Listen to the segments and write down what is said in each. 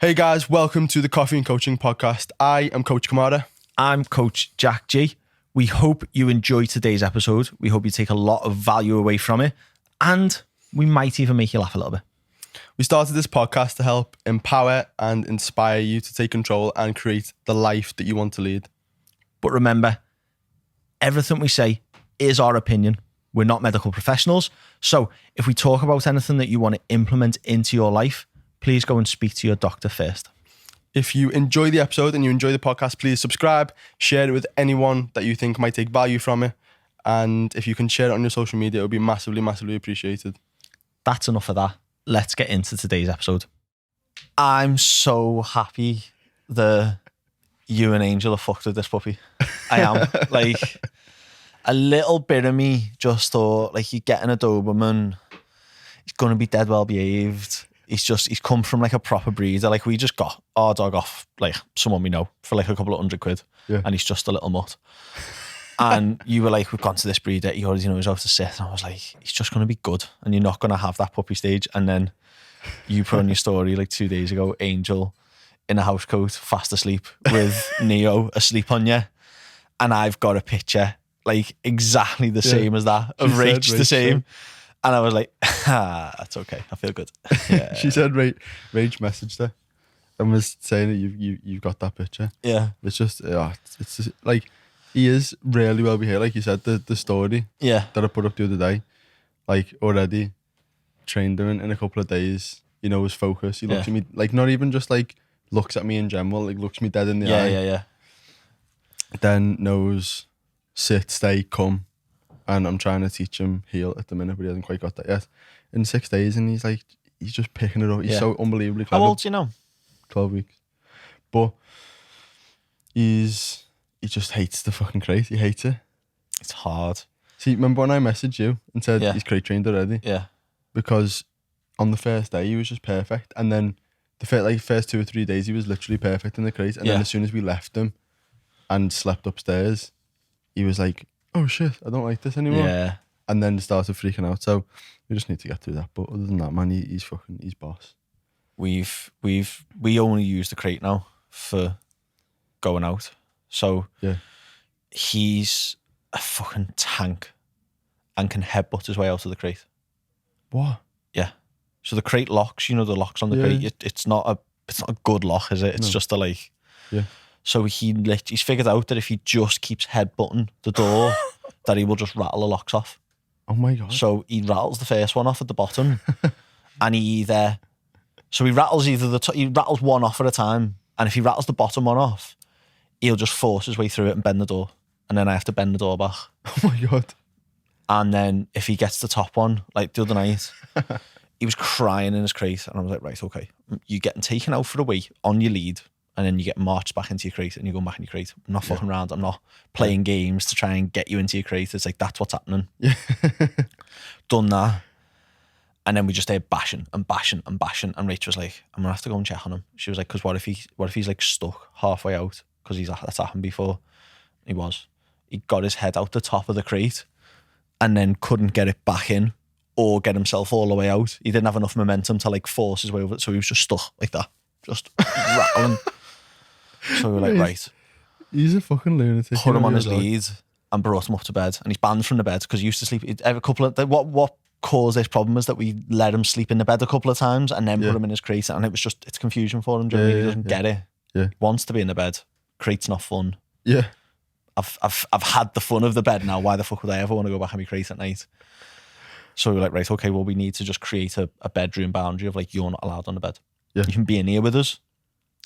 Hey guys, welcome to the Coffee and Coaching Podcast. I am Coach Kamara. I'm Coach Jack G. We hope you enjoy today's episode. We hope you take a lot of value away from it, and we might even make you laugh a little bit. We started this podcast to help empower and inspire you to take control and create the life that you want to lead. But remember, everything we say is our opinion. We're not medical professionals. So if we talk about anything that you want to implement into your life, please go and speak to your doctor first. If you enjoy the episode and you enjoy the podcast, please subscribe, share it with anyone that you think might take value from it. And if you can share it on your social media, it would be massively, massively appreciated. That's enough of that. Let's get into today's episode. I'm so happy that you and Angel have fucked with this puppy. I am. Like, a little bit of me just thought, like, you're getting a Doberman. He's going to be dead well behaved. He's come from like a proper breeder. Like, we just got our dog off like someone we know for like a couple of £100. Yeah. And he's just a little mutt. And you were like, we've gone to this breeder. He already knows how to sit. And I was like, he's just going to be good. And you're not going to have that puppy stage. And then you put on your story like 2 days ago, Angel in a house coat, fast asleep with Neo asleep on you. And I've got a picture like exactly the same as that of Rach, the same. And I was like, that's okay. I feel good. Yeah. She said Rach messaged her and was saying that you've got that picture. Yeah. It's just, it's just, like, he is really well behaved. Like you said, the story that I put up the other day, like, already trained him in a couple of days. You know, his focus. He looks at me, like, not even just like looks at me in general, like looks me dead in the eye. Yeah. Then knows sit, stay, come. And I'm trying to teach him heel at the minute, but he hasn't quite got that yet. In 6 days, and he's just picking it up. He's so unbelievably clever. How old do you know? 12 weeks. But he just hates the fucking crate. He hates it. It's hard. See, remember when I messaged you and said he's crate trained already? Yeah. Because on the first day, he was just perfect. And then the first 2 or 3 days, he was literally perfect in the crate. And then as soon as we left him and slept upstairs, he was like, oh shit, I don't like this anymore. Yeah. And then started freaking out. So we just need to get through that. But other than that, man, he's boss. We only use the crate now for going out. So he's a fucking tank and can headbutt his way out of the crate. What? Yeah. So the crate locks, you know, the locks on the crate, it's not a good lock, is it? It's just a like. Yeah. So he's figured out that if he just keeps headbutting the door, that he will just rattle the locks off. Oh my God. So he rattles the first one off at the bottom, and he rattles one off at a time, and if he rattles the bottom one off, he'll just force his way through it and bend the door, and then I have to bend the door back. Oh my God. And then if he gets the top one, like the other night, he was crying in his crate, and I was like, right, okay, you're getting taken out for a wee on your lead, and then you get marched back into your crate and you're going back in your crate. I'm not fucking around. I'm not playing games to try and get you into your crate. It's like, that's what's happening. Yeah. Done that. And then we just started bashing. And Rach was like, I'm going to have to go and check on him. She was like, because what if he's like stuck halfway out? Because that's happened before. He got his head out the top of the crate and then couldn't get it back in or get himself all the way out. He didn't have enough momentum to like force his way over it. So he was just stuck like that, just rattling. So we were like, right. He's a fucking lunatic. Put him on his lead and brought him up to bed. And he's banned from the bed because he used to sleep. Every couple of what caused this problem is that we let him sleep in the bed a couple of times and then put him in his crate. And it's confusion for him. He doesn't get it. Yeah. He wants to be in the bed. Crate's not fun. Yeah. I've had the fun of the bed now. Why the fuck would I ever want to go back and be crate at night? So we were like, right, okay, well, we need to just create a bedroom boundary of like, you're not allowed on the bed. Yeah. You can be in here with us,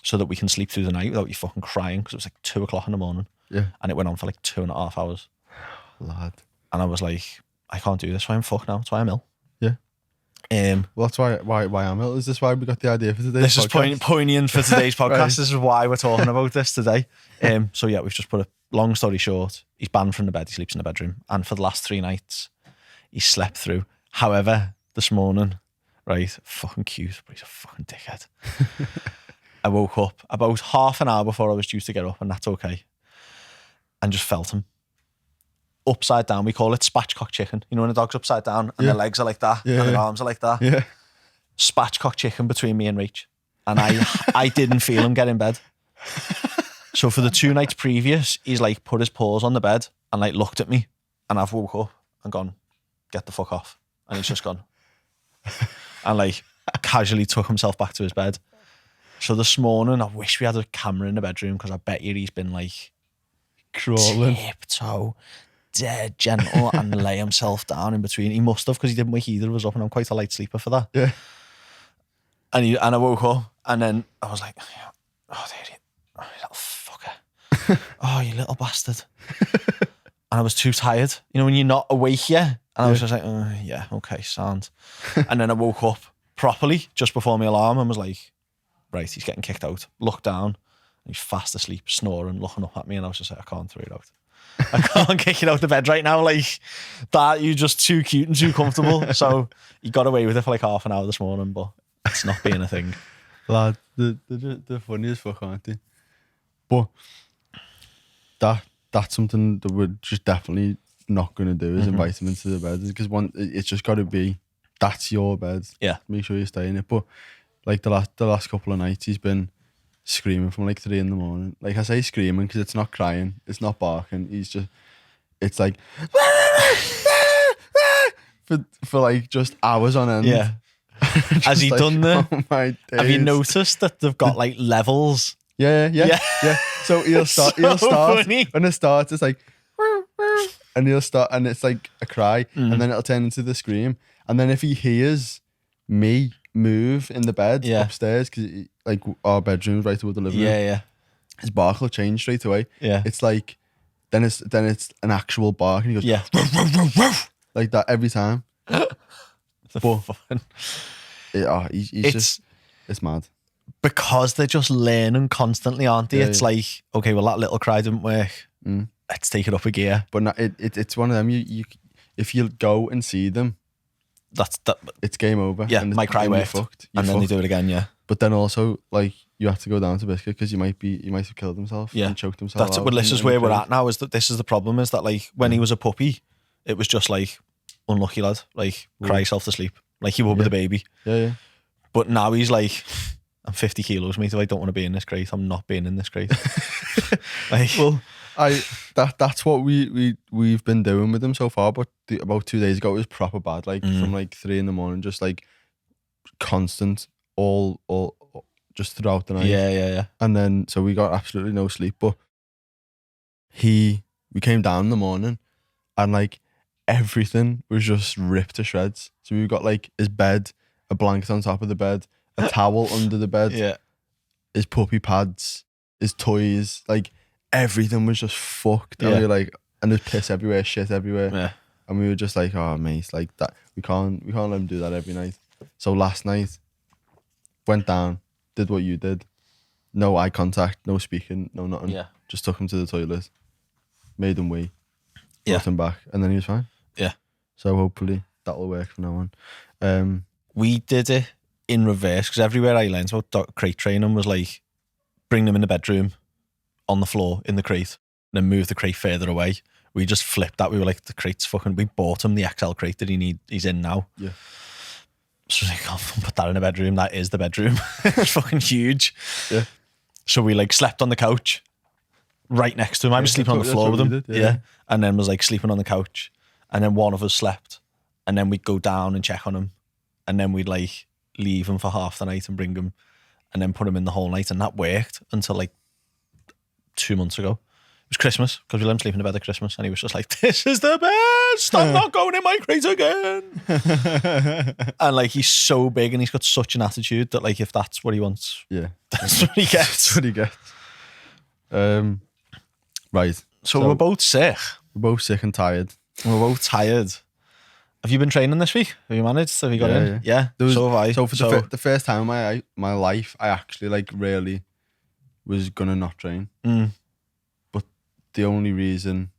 so that we can sleep through the night without you fucking crying, because it was like 2 o'clock in the morning. Yeah. And it went on for like 2.5 hours. Lad. And I was like, I can't do this. So I'm fucked now. That's why I'm ill. Yeah. Well, that's why I'm ill. Is this why we got the idea for today's podcast? This is poignant for today's podcast. Right. This is why we're talking about this today. So yeah, we've just put a long story short. He's banned from the bed. He sleeps in the bedroom. And for the last 3 nights, he slept through. However, this morning, right, fucking cute, but he's a fucking dickhead. I woke up about half an hour before I was due to get up, and that's okay, and just felt him upside down. We call it spatchcock chicken. You know when a dog's upside down and their legs are like that and their arms are like that? Yeah. Spatchcock chicken between me and Rach. and I didn't feel him get in bed. So for the 2 nights previous, he's like put his paws on the bed and like looked at me, and I've woke up and gone, get the fuck off. And he's just gone. And like casually took himself back to his bed. So this morning, I wish we had a camera in the bedroom, because I bet you he's been like crawling, tiptoe, dead gentle, and lay himself down in between. He must have, because he didn't wake either of us up, and I'm quite a light sleeper for that. Yeah. And I woke up, and then I was like, oh, there you, oh, you little fucker. Oh, you little bastard. And I was too tired. You know, when you're not awake yet. And I was just like, oh, yeah, okay, sound. And then I woke up properly just before my alarm and was like, right, he's getting kicked out. Looked down, and he's fast asleep, snoring, looking up at me. And I was just like, I can't throw it out. I can't kick it out the bed right now. Like that, you're just too cute and too comfortable. So he got away with it for like half an hour this morning, but it's not being a thing. Lad, they're funny as fuck, aren't they? But that's something that we're just definitely not going to do, is invite him into the bed, because it's just got to be, that's your bed. Yeah. Make sure you stay in it. But like the last couple of nights, he's been screaming from like 3 a.m. Like, I say screaming because it's not crying, it's not barking. It's like for like just hours on end. Yeah. Has he like, done the? Oh my days. Have you noticed that they've got like levels? Yeah. So he'll start. Funny. When it starts, it's like, and he'll start, and it's like a cry, and then it'll turn into the scream. And then if he hears me move in the bed upstairs, because like our bedroom's right above the living room. Yeah. His bark will change straight away. Yeah. It's like, then it's an actual bark, and he goes, ruff, ruff, ruff, ruff, like that every time. It's mad. Because they're just learning constantly, aren't they? It's like, okay, well, that little cry didn't work. Let's take it up a gear. But no, it's one of them. You if you go and see them, it's game over. Yeah, my cry worked, and then they do it again. Yeah, but then also like you have to go down to Biscuit, because he might have killed himself. Yeah, and choked himself. That's well, this is where we're at now. Is that this is the problem? Is that like when he was a puppy, it was just like, unlucky lad, like cry yourself to sleep, like you would with a baby. Yeah. But now he's like, I'm 50 kilos, mate. If I don't want to be in this crate, I'm not being in this crate. Like, well, that's what we've been doing with him so far. But about 2 days ago, it was proper bad. Like from like 3 a.m, just like constant, all just throughout the night. Yeah. And then so we got absolutely no sleep. But we came down in the morning, and like everything was just ripped to shreds. So we got like his bed, a blanket on top of the bed, a towel under the bed, his puppy pads, his toys, like everything was just fucked. And we were like, and there's piss everywhere, shit everywhere. Yeah. And we were just like, oh mate, like that, we can't let him do that every night. So last night, went down, did what you did. No eye contact, no speaking, no nothing. Yeah. Just took him to the toilet, made him wee, brought him back, and then he was fine. Yeah. So hopefully that'll work from now on. We did it in reverse, because everywhere I learned about crate training was like, bring them in the bedroom, on the floor, in the crate, and then move the crate further away. We just flipped that. We were like, the crate's fucking, we bought him the XL crate that he's in now. Yeah. So like, I'll put that in a bedroom. That is the bedroom. It's fucking huge. Yeah. So we like slept on the couch right next to him. I was sleeping on the floor with him. Did, yeah. And then was like sleeping on the couch. And then one of us slept. And then we'd go down and check on him. And then we'd like leave him for half the night and bring him, and then put him in the whole night. And that worked until like 2 months ago. It was Christmas, because we let him sleep in the bed at Christmas, and he was just like, this is the best, I'm not going in my crate again. And like, he's so big and he's got such an attitude that like, if that's what he wants, that's what he gets. That's what he gets. Right. So we're both sick. We're both sick and tired. We're both tired. Have you been training this week? Have you managed? Have you got in? Yeah. So have I. So for the first time in my life, I actually like really was gonna not train. But the only reason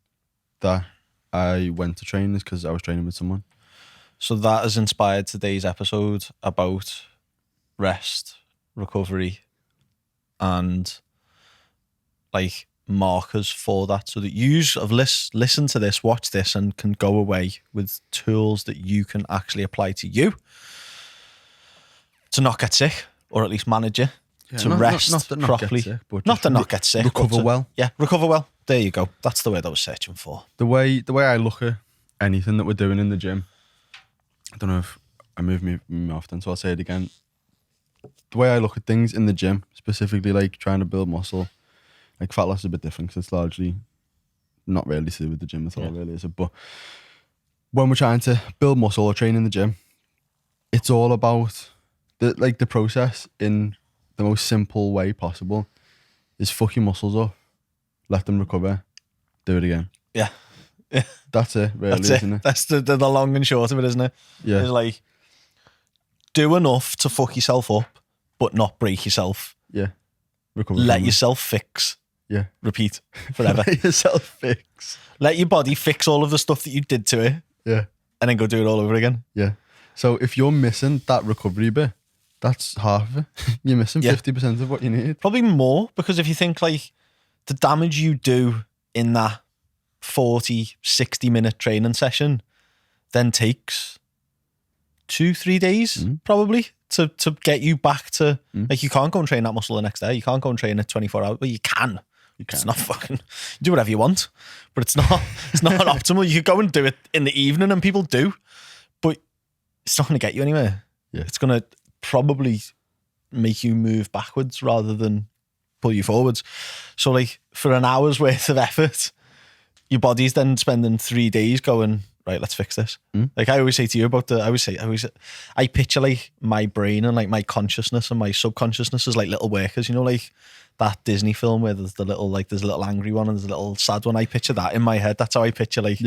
that I went to train is because I was training with someone. So that has inspired today's episode about rest, recovery, and like markers for that, so that you have listen to this, watch this, and can go away with tools that you can actually apply to you to not get sick or at least manage it, to rest properly. Not to not get sick. Recover well. Yeah, recover well. There you go. That's the word I was searching for. The way I look at anything that we're doing in the gym, I don't know if I move me often, so I'll say it again. The way I look at things in the gym, specifically like trying to build muscle, like fat loss is a bit different because it's largely not really to do with the gym at all, really, is it? But when we're trying to build muscle or train in the gym, it's all about the process in the most simple way possible is fuck your muscles up, let them recover, do it again. Yeah. That's it, really, isn't it? That's the long and short of it, isn't it? Yeah. It's like, do enough to fuck yourself up, but not break yourself. Yeah. Recover. Let yourself fix. Yeah. Repeat forever. Let yourself fix. Let your body fix all of the stuff that you did to it. Yeah. And then go do it all over again. Yeah. So if you're missing that recovery bit, that's half of it. You're missing 50% of what you need. Probably more, because if you think like the damage you do in that 40, 60 minute training session then takes 2-3 days probably to get you back to like, you can't go and train that muscle the next day. You can't go and train it 24 hours. Well, you can. It's not fucking, do whatever you want, but it's not optimal. You could go and do it in the evening, and people do, but it's not going to get you anywhere. Yeah. It's going to probably make you move backwards rather than pull you forwards. So like for an hour's worth of effort, your body's then spending 3 days going, right, let's fix this. Like I always say to you about I picture like my brain and like my consciousness and my subconsciousness as like little workers, you know, like that Disney film where there's there's a little angry one and there's a little sad one. I picture that in my head. That's how I picture like,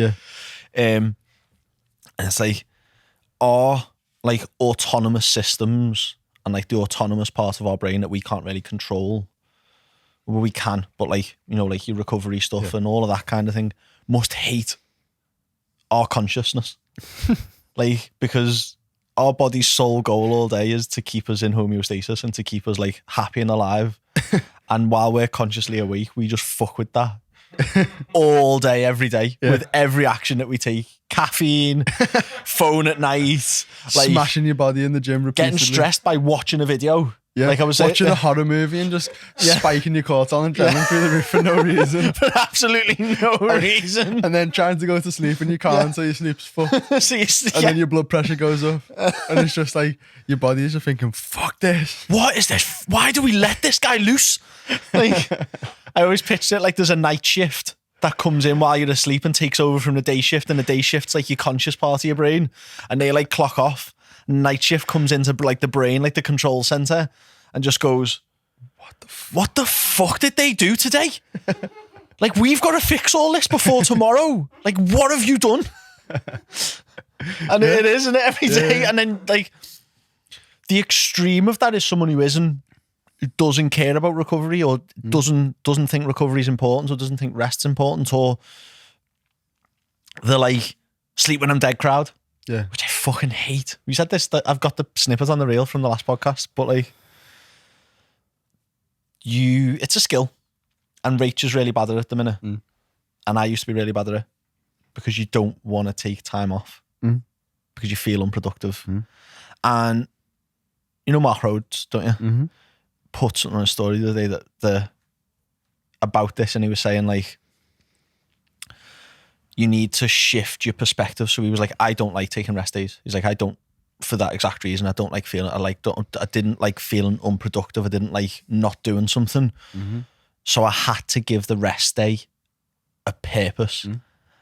and it's like our like autonomous systems and like the autonomous part of our brain that we can't really control. Well, we can, but like, you know, like your recovery stuff and all of that kind of thing must hate our consciousness. Like, because our body's sole goal all day is to keep us in homeostasis and to keep us like happy and alive. And while we're consciously awake, we just fuck with that all day, every day, with every action that we take. Caffeine, phone at night, like smashing your body in the gym repeatedly. Getting stressed by watching a video. Yeah, like I was watching a horror movie and just spiking your cortisol and adrenaline through the roof for no reason. For absolutely no reason. And then trying to go to sleep and you can't, so your sleep's fucked. And then your blood pressure goes up. And it's just like, your body is just thinking, fuck this. What is this? Why do we let this guy loose? Like, I always picture it like there's a night shift that comes in while you're asleep and takes over from the day shift. And the day shift's like your conscious part of your brain. And they like clock off. Night shift comes into like the brain, like the control center, and just goes, what the fuck did they do today? Like, we've got to fix all this before tomorrow. Like, what have you done? And it is, isn't it, every day? And then like the extreme of that is someone who doesn't care about recovery, or doesn't think recovery is important, or doesn't think rest's important, or the like sleep when I'm dead crowd. Yeah. Which I fucking hate. We said this, that I've got the snippet on the reel from the last podcast, but like, it's a skill. And Rachel's really bad at it at the minute. And I used to be really bad at it, because you don't want to take time off because you feel unproductive. And you know Mark Rhodes, don't you? Put something on a story the other day that about this, and he was saying like, you need to shift your perspective. So he was like, I don't like taking rest days. He's like, I don't, for that exact reason. I don't like feeling, I didn't like feeling unproductive. I didn't like not doing something. So I had to give the rest day a purpose.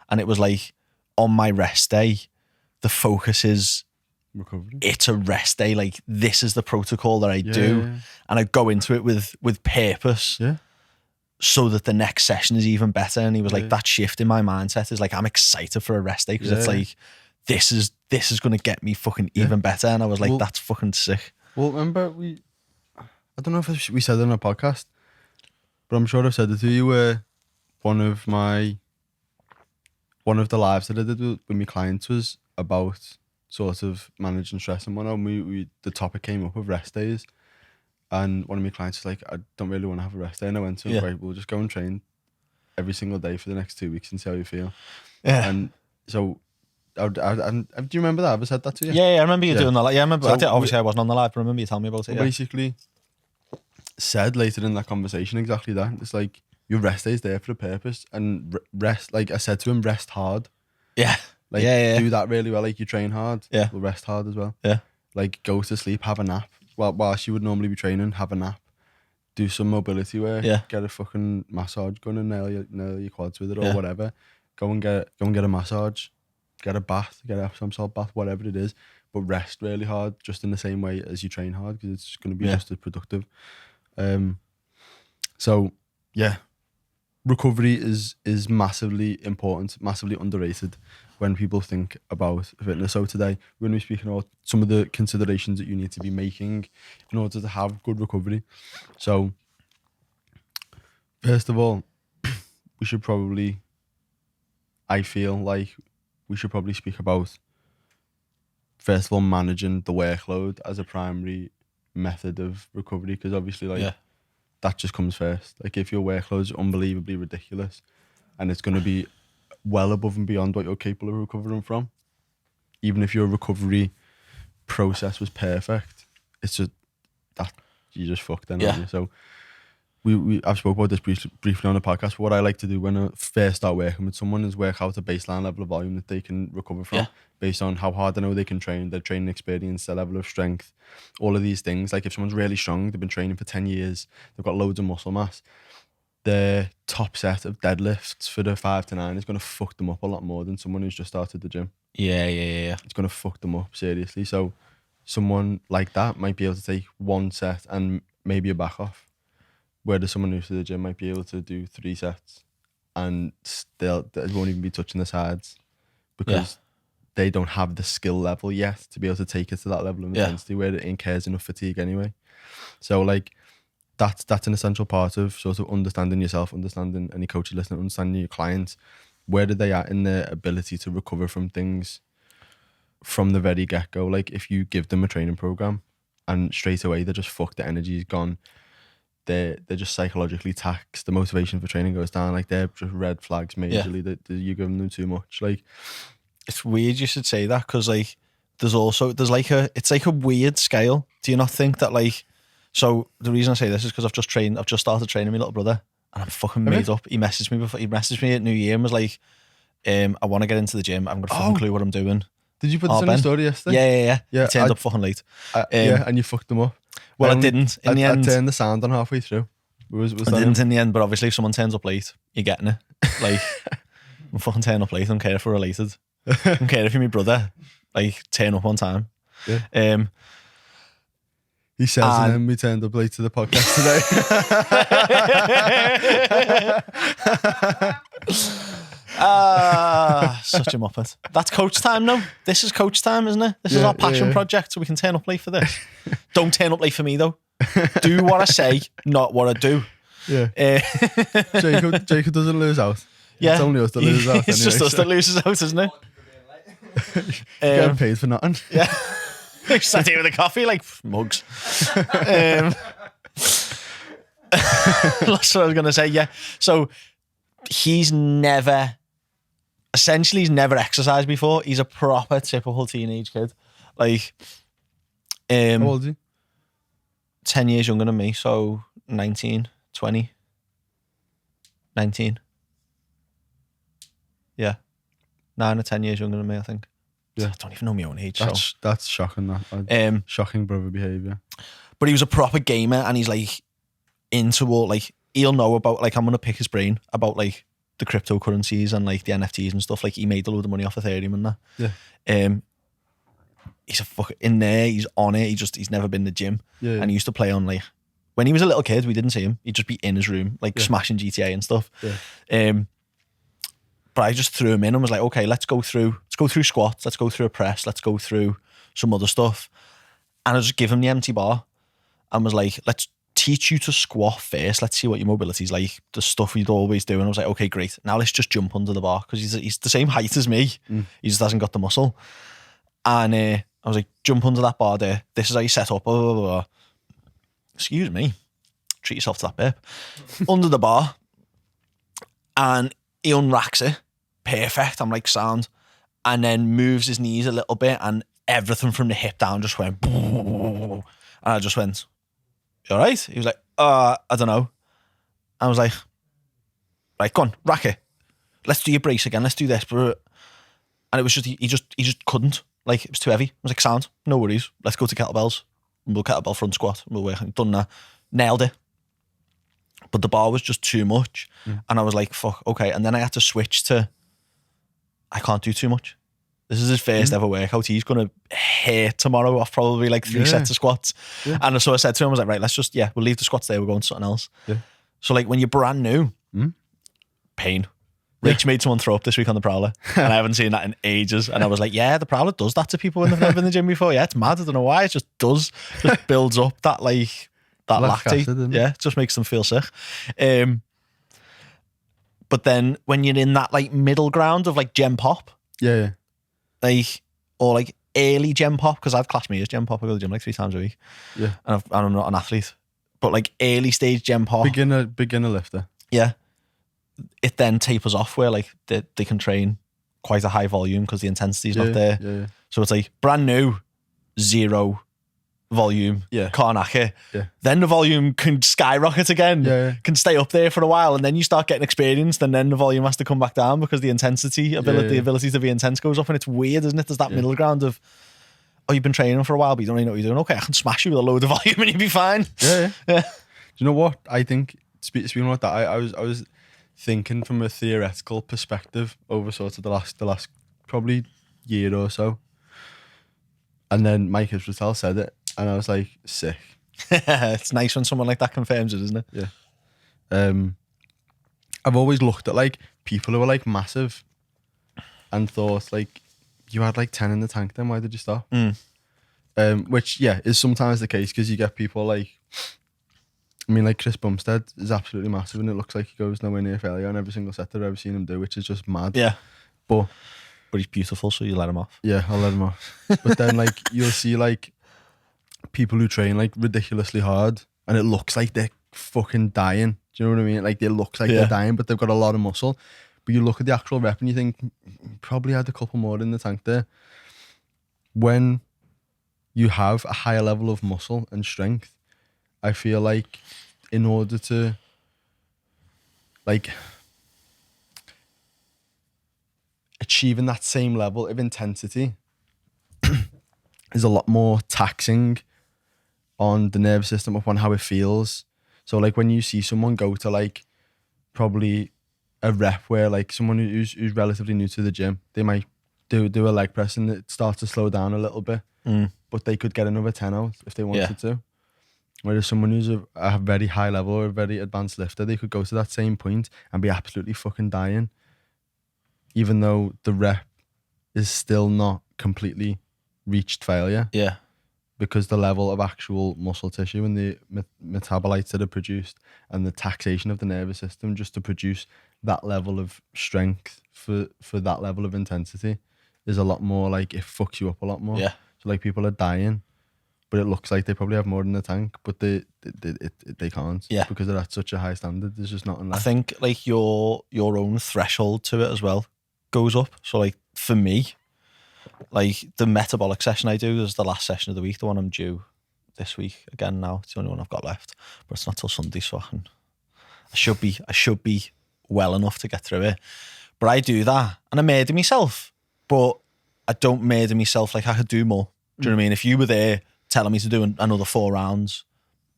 And it was like, on my rest day, the focus is recovery. It's a rest day. Like, this is the protocol that I do. And I go into it with purpose. So that the next session is even better. And he was like, that shift in my mindset is like, I'm excited for a rest day, because it's like, this is going to get me fucking even better. And I was like, that's fucking sick. Well, remember I don't know if we said it on a podcast, but I'm sure I've said it to you, where one of the lives that I did with my clients was about sort of managing stress and whatnot. And the topic came up of rest days. And one of my clients was like, I don't really want to have a rest day. And I went to him, right, we'll just go and train every single day for the next 2 weeks and see how you feel. And so do you remember that? Have I said that to you? Yeah, I remember you doing that. Yeah, I remember. So obviously, I wasn't on the live, but I remember you telling me about it. Basically, said later in that conversation exactly that. It's like your rest day is there for a purpose, and rest. Like I said to him, rest hard. Yeah. Like do that really well. Like you train hard. Yeah. Well, rest hard as well. Yeah. Like go to sleep, have a nap. Whilst you would normally be training, have a nap. Do some mobility work. Yeah. Get a fucking massage gun and nail your quads with it or whatever. Go and get a massage. Get a bath. Get a Epsom salt bath. Whatever it is. But rest really hard, just in the same way as you train hard, because it's going to be just as productive. So yeah, recovery is massively important, massively underrated when people think about fitness. So today we're going to be speaking about some of the considerations that you need to be making in order to have good recovery. So first of all, I feel like we should probably speak about, first of all, managing the workload as a primary method of recovery, because obviously that just comes first. Like if your workload is unbelievably ridiculous and it's going to be well above and beyond what you're capable of recovering from, even if your recovery process was perfect, it's just that you just fucked then, aren't you? So I've spoke about this briefly on the podcast, but what I like to do when I first start working with someone is work out a baseline level of volume that they can recover from based on how hard I know they can train, their training experience, their level of strength, all of these things. Like if someone's really strong, they've been training for 10 years, they've got loads of muscle mass, their top set of deadlifts for the 5 to 9 is going to fuck them up a lot more than someone who's just started the gym. Yeah. It's going to fuck them up, seriously. So someone like that might be able to take one set and maybe a back off, whereas someone who's to the gym might be able to do 3 sets and still they won't even be touching the sides because they don't have the skill level yet to be able to take it to that level of intensity where it incurs enough fatigue anyway. So like that's an essential part of sort of understanding yourself, understanding any coach you listen to, understanding your clients. Where are they at in their ability to recover from things from the very get-go? Like if you give them a training program and straight away they're just fucked, the energy is gone, they're just psychologically taxed, the motivation for training goes down, like they're just red flags majorly that you're giving them too much. Like it's weird you should say that, because like there's like a weird scale. Do you not think that like, so the reason I say this is because I've just started training my little brother and I'm fucking made up. He messaged me at New Year and was like, I want to get into the gym, I haven't got a fucking clue what I'm doing. Did you put this on your story yesterday? Yeah. I turned up fucking late. And you fucked them up. Well, I didn't in the end. I turned the sound on halfway through. I didn't in the end, but obviously if someone turns up late, you're getting it. Like, I'm fucking turning up late. I don't care if we're related. I don't care if you're my brother. Like, turn up on time. Yeah. He says, and then we turned up late to the podcast today. Such a muppet. That's coach time now. This is coach time, isn't it? This is our passion project, so we can turn up late for this. Don't turn up late for me though. Do what I say, not what I do. Yeah. Jacob doesn't lose out. Yeah. It's only us that loses out. It's just us that loses out, isn't it? Getting paid for nothing. Yeah. Sat here with a coffee, like mugs. That's what I was gonna say. Yeah. So he's never exercised before. He's a proper typical teenage kid. Like, how old is he? 10 years younger than me, so 19, 20. 19. Yeah. 9 or 10 years younger than me, I think. Yeah. I don't even know my own age. That's shocking. Shocking brother behaviour. But he was a proper gamer, and he's like into all, like, he'll know about, like, I'm going to pick his brain about, like, the cryptocurrencies and, like, the NFTs and stuff. Like, he made a load of money off Ethereum and that. Yeah. He's a fuck in there. He's on it. He's never been to the gym. Yeah. And he used to play on, like, when he was a little kid, we didn't see him. He'd just be in his room, like, smashing GTA and stuff. Yeah. But I just threw him in and was like, okay, let's go through squats. Let's go through a press. Let's go through some other stuff. And I just give him the empty bar and was like, let's teach you to squat first. Let's see what your mobility's like. The stuff we'd always do. And I was like, okay, great. Now let's just jump under the bar, because he's the same height as me. He just hasn't got the muscle. And I was like, jump under that bar there. This is how you set up. Blah, blah, blah. Excuse me. Treat yourself to that bit. Under the bar. And he unracks it. Perfect. I'm like, sound. and then moves his knees a little bit, and everything from the hip down just went, and I just went, "You all right?" He was like, I don't know. I was like, "Right, go on, rack it. Let's do your brace again. Let's do this." And it was just, he just couldn't. Like, it was too heavy. I was like, "Sound, no worries. Let's go to kettlebells. We'll kettlebell front squat. We'll work." Done that. Nailed it. But the bar was just too much. And I was like, fuck, okay. And then I had to switch to, I can't do too much. This is his first ever workout. He's going to hate tomorrow off probably like 3 sets of squats. Yeah. And so I said to him, I was like, right, let's just, we'll leave the squats there. We're going to something else. Yeah. So like when you're brand new, pain. Rich made someone throw up this week on the Prowler, and I haven't seen that in ages. And I was like, the Prowler does that to people when they've never been in the gym before. Yeah, it's mad. I don't know why. It just does. Just builds up that like, that lactate. Acid, it just makes them feel sick. But then when you're in that like middle ground of like gem pop, like, or like early gem pop, because I've classed me as gem pop. I go to the gym like 3 times a week. Yeah. And I'm not an athlete, but like early stage gem pop. Beginner lifter. Yeah. It then tapers off where like they can train quite a high volume because the intensity's not there. Yeah. So it's like brand new, 0 volume, can't hack it. Yeah. Then the volume can skyrocket again, can stay up there for a while, and then you start getting experienced, and then the volume has to come back down because the intensity, the ability to be intense goes up, and it's weird, isn't it? There's that middle ground of, you've been training for a while, but you don't really know what you're doing. Okay, I can smash you with a load of volume and you'll be fine. Yeah. Do you know what? I think, speaking about that, I was thinking from a theoretical perspective over sort of the last probably year or so. And then Mike Israel said it, and I was like, sick. It's nice when someone like that confirms it, isn't it? Yeah. I've always looked at like people who are like massive and thought like, you had like 10 in the tank then, why did you stop? Which is sometimes the case, because you get people like, I mean, like Chris Bumstead is absolutely massive, and it looks like he goes nowhere near failure on every single set that I've ever seen him do, which is just mad. Yeah. But he's beautiful, so you let him off. Yeah, I'll let him off. But then like you'll see like people who train like ridiculously hard, and it looks like they're fucking dying. Do you know what I mean? Like they look like they're dying, but they've got a lot of muscle. But you look at the actual rep and you think, probably had a couple more in the tank there. When you have a higher level of muscle and strength, I feel like in order to like achieving that same level of intensity is a lot more taxing on the nervous system, upon how it feels. So like when you see someone go to like probably a rep where like someone who's relatively new to the gym, they might do a leg press and it starts to slow down a little bit, but they could get another 10 out if they wanted to. Whereas someone who's a very high level or a very advanced lifter, they could go to that same point and be absolutely fucking dying, even though the rep is still not completely reached failure. Yeah. Because the level of actual muscle tissue and the metabolites that are produced and the taxation of the nervous system just to produce that level of strength for that level of intensity is a lot more like, it fucks you up a lot more. Yeah. So like people are dying, but it looks like they probably have more in the tank, but they can't. Yeah. Because they're at such a high standard. There's just nothing left. I think like your own threshold to it as well goes up. So like for me, like the metabolic session I do is the last session of the week, the one I'm due this week again now. It's the only one I've got left, but it's not till Sunday, so I should be well enough to get through it. But I do that and I murder myself, but I don't murder myself like I could do more. Do you know what I mean? If you were there telling me to do another 4 rounds,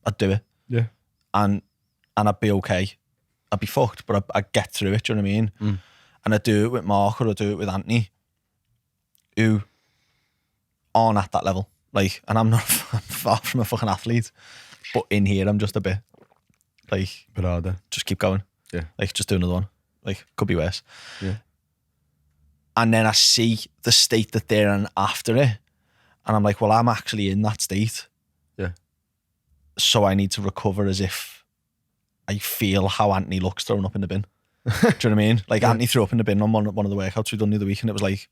I'd do it. Yeah. And I'd be okay. I'd be fucked, but I'd get through it. Do you know what I mean? And I do it with Mark or I do it with Anthony, who aren't at that level. Like, and I'm far from a fucking athlete, but in here I'm just a bit like, bit harder. Just keep going. Yeah. Like, just do another one. Like, could be worse. Yeah. And then I see the state that they're in after it, and I'm like, well, I'm actually in that state. Yeah. So I need to recover as if I feel how Anthony looks thrown up in the bin. Do you know what I mean? Like, Anthony threw up in the bin on one of the workouts we've done the other week, and it was like,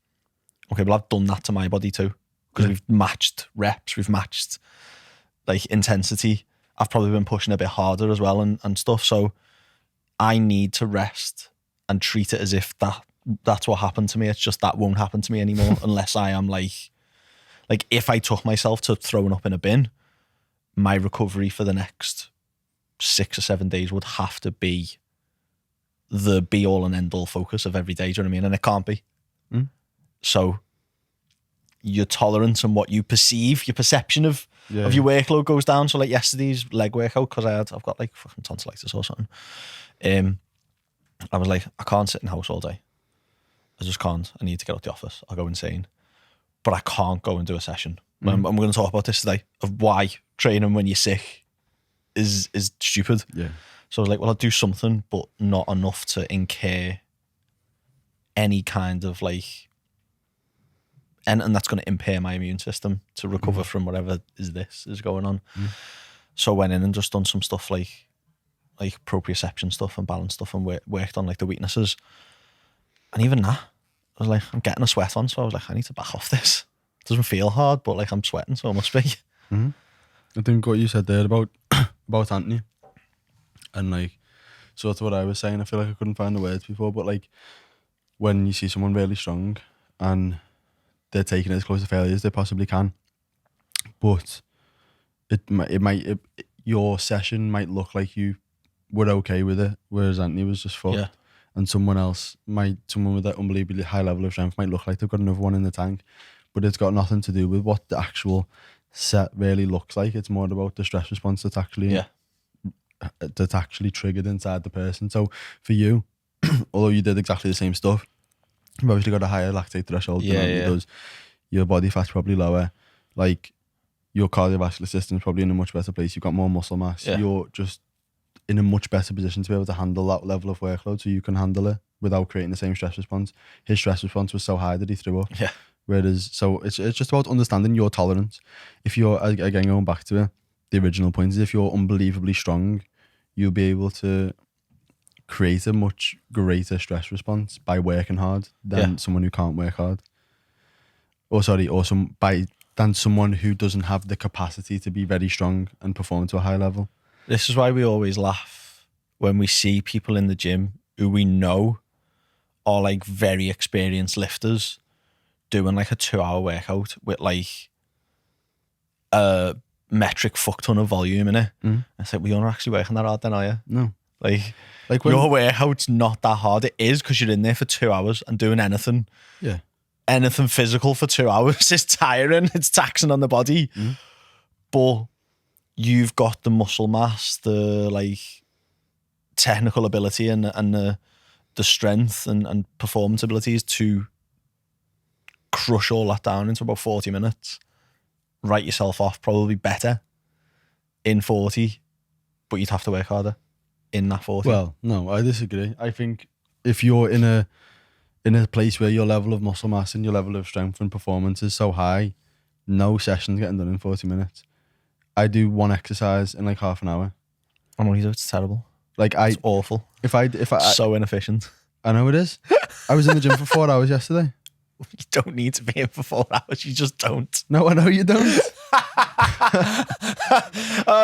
okay, well, I've done that to my body too. Because we've matched reps, we've matched like intensity. I've probably been pushing a bit harder as well and stuff. So I need to rest and treat it as if that that's what happened to me. It's just that won't happen to me anymore unless I am like if I took myself to throwing up in a bin, my recovery for the next 6 or 7 days would have to be the be all and end all focus of every day. Do you know what I mean? And it can't be. So your tolerance and what you perceive, your perception of your workload goes down. So like yesterday's leg workout, because I've got like fucking tonsillitis or something. I was like, I can't sit in the house all day. I just can't. I need to get out the office. I'll go insane. But I can't go and do a session. I'm going to talk about this today of why training when you're sick is stupid. Yeah. So I was like, well, I'll do something, but not enough to incur any kind of like, and that's going to impair my immune system to recover from whatever is going on. So I went in and just done some stuff like proprioception stuff and balance stuff and worked on like the weaknesses. And even that, I was like, I'm getting a sweat on. So I was like, I need to back off this. It doesn't feel hard, but like I'm sweating, so it must be. I think what you said there about Anthony and like sort of what I was saying, I feel like I couldn't find the words before, but like when you see someone really strong and they're taking it as close to failure as they possibly can, but your session might look like you were okay with it, whereas Anthony was just fucked. Yeah. And someone with that unbelievably high level of strength might look like they've got another one in the tank, but it's got nothing to do with what the actual set really looks like. It's more about the stress response that's actually triggered inside the person. So for you, although you did exactly the same stuff, you've obviously got a higher lactate threshold than Anthony does. Your body fat's probably lower. Like your cardiovascular system's probably in a much better place. You've got more muscle mass. Yeah. You're just in a much better position to be able to handle that level of workload, so you can handle it without creating the same stress response. His stress response was so high that he threw up. Yeah. Whereas, so it's just about understanding your tolerance. If you're, again, going back to it, the original point is if you're unbelievably strong, you'll be able to create a much greater stress response by working hard than someone who can't work hard. Than someone who doesn't have the capacity to be very strong and perform to a high level. This is why we always laugh when we see people in the gym who we know are like very experienced lifters doing like a 2-hour workout with like a metric fuck ton of volume in it. I said, well, you're not actually working that hard then, are you? No. Like your workout's not that hard. It is, because you're in there for 2 hours and doing anything. Yeah. Anything physical for 2 hours is tiring. It's taxing on the body. But you've got the muscle mass, the like technical ability and the strength and performance abilities to crush all that down into about 40 minutes. Write yourself off probably better in 40, but you'd have to work harder in that 40. Well, no, I disagree. I think if you're in a place where your level of muscle mass and your level of strength and performance is so high, no session's getting done in 40 minutes. I do one exercise in like half an hour. I know you do. It's terrible. Like it's awful. If I so inefficient. I know it is. I was in the gym for 4 hours yesterday. You don't need to be in for 4 hours. You just don't. No, I know you don't.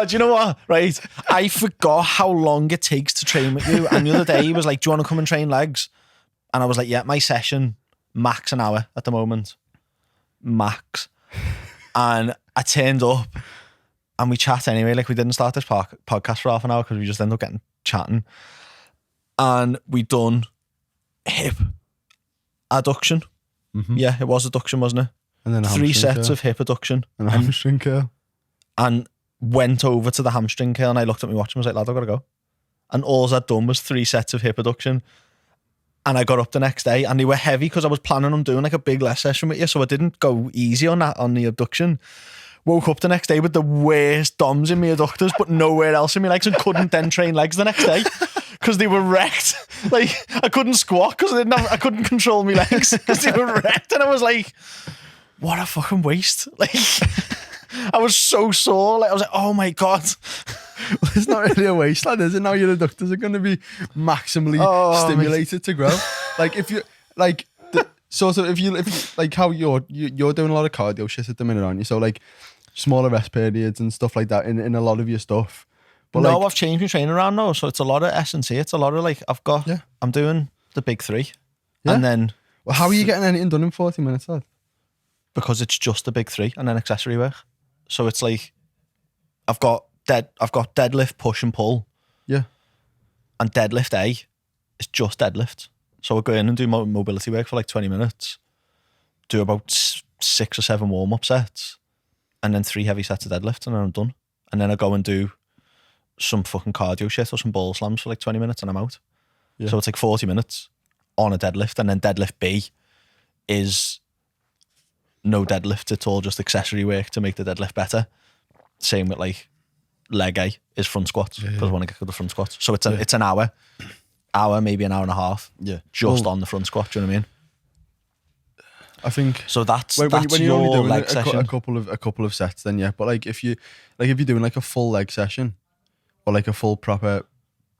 Do you know what? Right. I forgot how long it takes to train with you. And the other day he was like, do you want to come and train legs? And I was like, yeah, my session, max an hour at the moment. Max. And I turned up and we chat anyway. Like we didn't start this podcast for half an hour because we just ended up getting chatting. And we done hip adduction. Yeah, it was adduction, wasn't it? And then 3 sets of hip adduction. And a hamstring curl. And went over to the hamstring curl and I looked at my watch and was like, lad, I've got to go. And all I'd done was 3 sets of hip adduction. And I got up the next day and they were heavy because I was planning on doing like a big leg session with you. So I didn't go easy on that, on the abduction. Woke up the next day with the worst DOMs in my adductors, but nowhere else in my legs, and couldn't then train legs the next day because they were wrecked. Like I couldn't squat because I couldn't control my legs because they were wrecked. And I was like, what a fucking waste. Like I was so sore. Like I was like, oh my God. Well, it's not really a waste, lad, is it? Now your adductors are going to be maximally stimulated to grow. Like if you like, if you like how you're doing a lot of cardio shit at the minute, aren't you? So like smaller rest periods and stuff like that in a lot of your stuff. But no, like, I've changed my training around now, so it's a lot of S&C. It's a lot of like I'm doing the big 3. Yeah. And then Well, how are you getting anything done in 40 minutes, lad? because it's just the big three and then accessory work. So it's like I've got deadlift, push and pull. Yeah. And deadlift A is just deadlift. So I'll go in and do mobility work for like 20 minutes, do about 6 or 7 warm-up sets, and then 3 heavy sets of deadlift, and then I'm done. And then I go and do some fucking cardio shit or some ball slams for like 20 minutes and I'm out. Yeah. So it's like 40 minutes on a deadlift, and then deadlift B is no deadlift. It's all just accessory work to make the deadlift better. Same with like leg A is front squats because I want to get to the front squats. So it's an hour, maybe an hour and a half. Yeah, just on the front squat. Do you know what I mean? I think so. That's when you're only doing leg session. a couple of sets, then yeah. But like if you're doing like a full leg session or like a full proper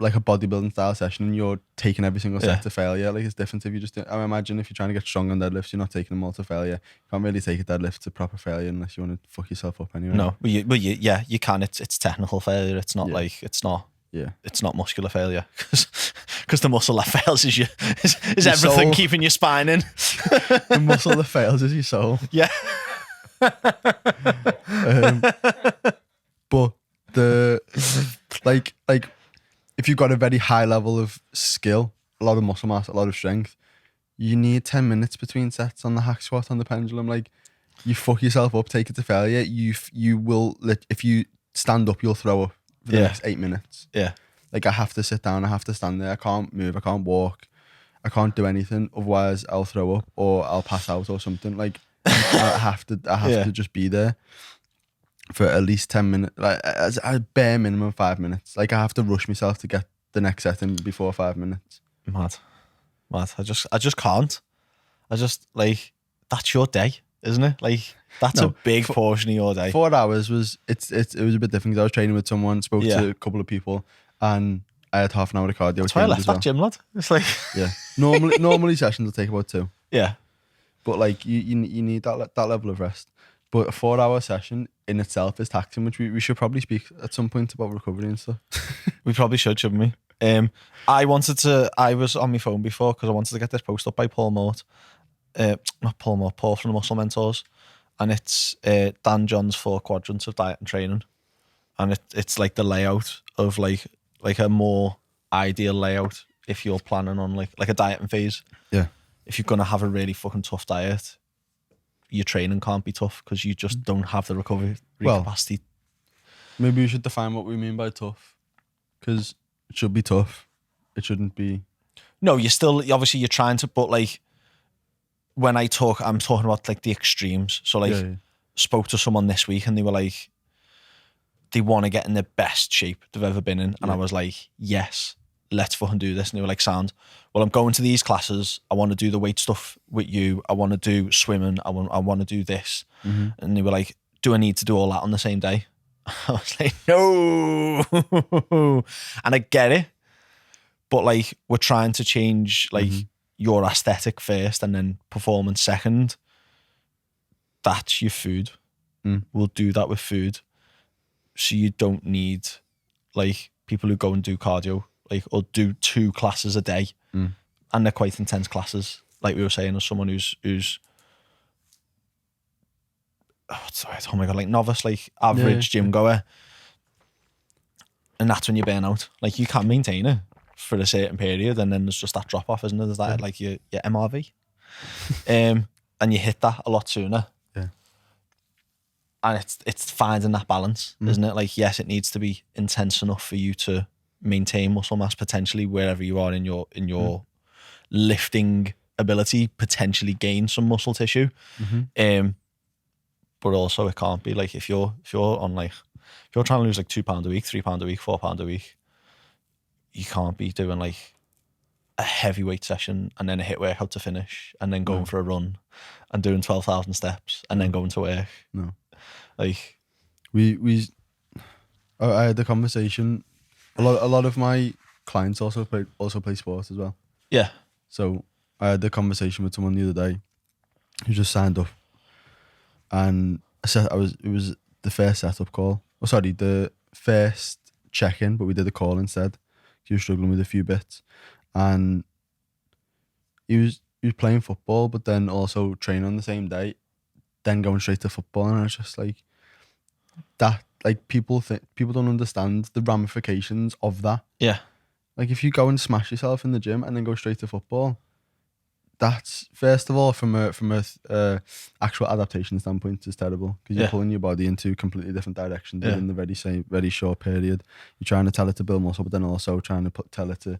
like a bodybuilding style session and you're taking every single set to failure, like it's different if you just. I imagine if you're trying to get strong on deadlifts, you're not taking them all to failure. You can't really take a deadlift to proper failure unless you want to fuck yourself up anyway. No, but you can. It's technical failure. It's not like it's not. Yeah, it's not muscular failure because the muscle that fails is is everything soul. Keeping your spine in. The muscle that fails is your soul. Yeah. But the like if you've got a very high level of skill, a lot of muscle mass, a lot of strength, you need 10 minutes between sets on the hack squat on the pendulum. Like you fuck yourself up, take it to failure. You will if you stand up, you'll throw up for the next 8 minutes. Yeah. Like I have to sit down, I have to stand there, I can't move, I can't walk, I can't do anything. Otherwise I'll throw up or I'll pass out or something. Like I have to just be there for at least 10 minutes, like as a bare minimum 5 minutes. Like I have to rush myself to get the next set in before 5 minutes. Mad. I just can't. I just like that's your day, isn't it? Like that's a big portion of your day. 4 hours was it was a bit different because I was training with someone, spoke to a couple of people, and I had half an hour of cardio. That's why I left that gym, lad. It's like normally sessions will take about 2. Yeah, but like you need that level of rest. But a 4 hour session in itself is taxing, which we should probably speak at some point about recovery and stuff. We probably should, shouldn't we? I was on my phone before because I wanted to get this post up by Paul Mort. Not Paul Mort, Paul from the Muscle Mentors. And it's Dan John's 4 quadrants of diet and training. And it's like the layout of like a more ideal layout if you're planning on like a dieting phase. Yeah. If you're going to have a really fucking tough diet, your training can't be tough because you just don't have the recovery capacity. Maybe we should define what we mean by tough, because it should be tough. It shouldn't be. No, obviously you're trying to, but like when I'm talking about like the extremes. So like spoke to someone this week and they were like, they want to get in the best shape they've ever been in. And I was like, yes, let's fucking do this. And they were like, sound, well, I'm going to these classes. I want to do the weight stuff with you. I want to do swimming. I want to do this. Mm-hmm. And they were like, do I need to do all that on the same day? I was like, no. And I get it. But like, we're trying to change like your aesthetic first and then performance second. That's your food. We'll do that with food. So you don't need like people who go and do cardio, like, or do 2 classes a day. And they're quite intense classes. Like we were saying, as someone who's oh my God, like novice, like average gym goer. And that's when you burn out. Like you can't maintain it for a certain period, and then there's just that drop off, isn't there? There's that like your MRV. And you hit that a lot sooner. Yeah. And it's finding that balance, isn't it? Like, yes, it needs to be intense enough for you to maintain muscle mass potentially wherever you are in your lifting ability, potentially gain some muscle tissue. But also it can't be like if you're on like, if you're trying to lose like £2 a week, £3 a week, £4 a week, you can't be doing like a heavyweight session and then a hit workout to finish and then going for a run and doing 12,000 steps and then going to work. No. Like I had the conversation. A lot of my clients also play sports as well. Yeah. So I had the conversation with someone the other day who just signed up, and it was the first setup call. Oh, sorry, the first check-in, but we did a call instead. He was struggling with a few bits, and he was you're playing football, but then also training on the same day, then going straight to football, and it's just like that. Like people don't understand the ramifications of that. Yeah. Like if you go and smash yourself in the gym and then go straight to football, that's first of all from a actual adaptation standpoint is terrible because you're pulling your body into completely different directions within the very short period. You're trying to tell it to build muscle, but then also trying to tell it to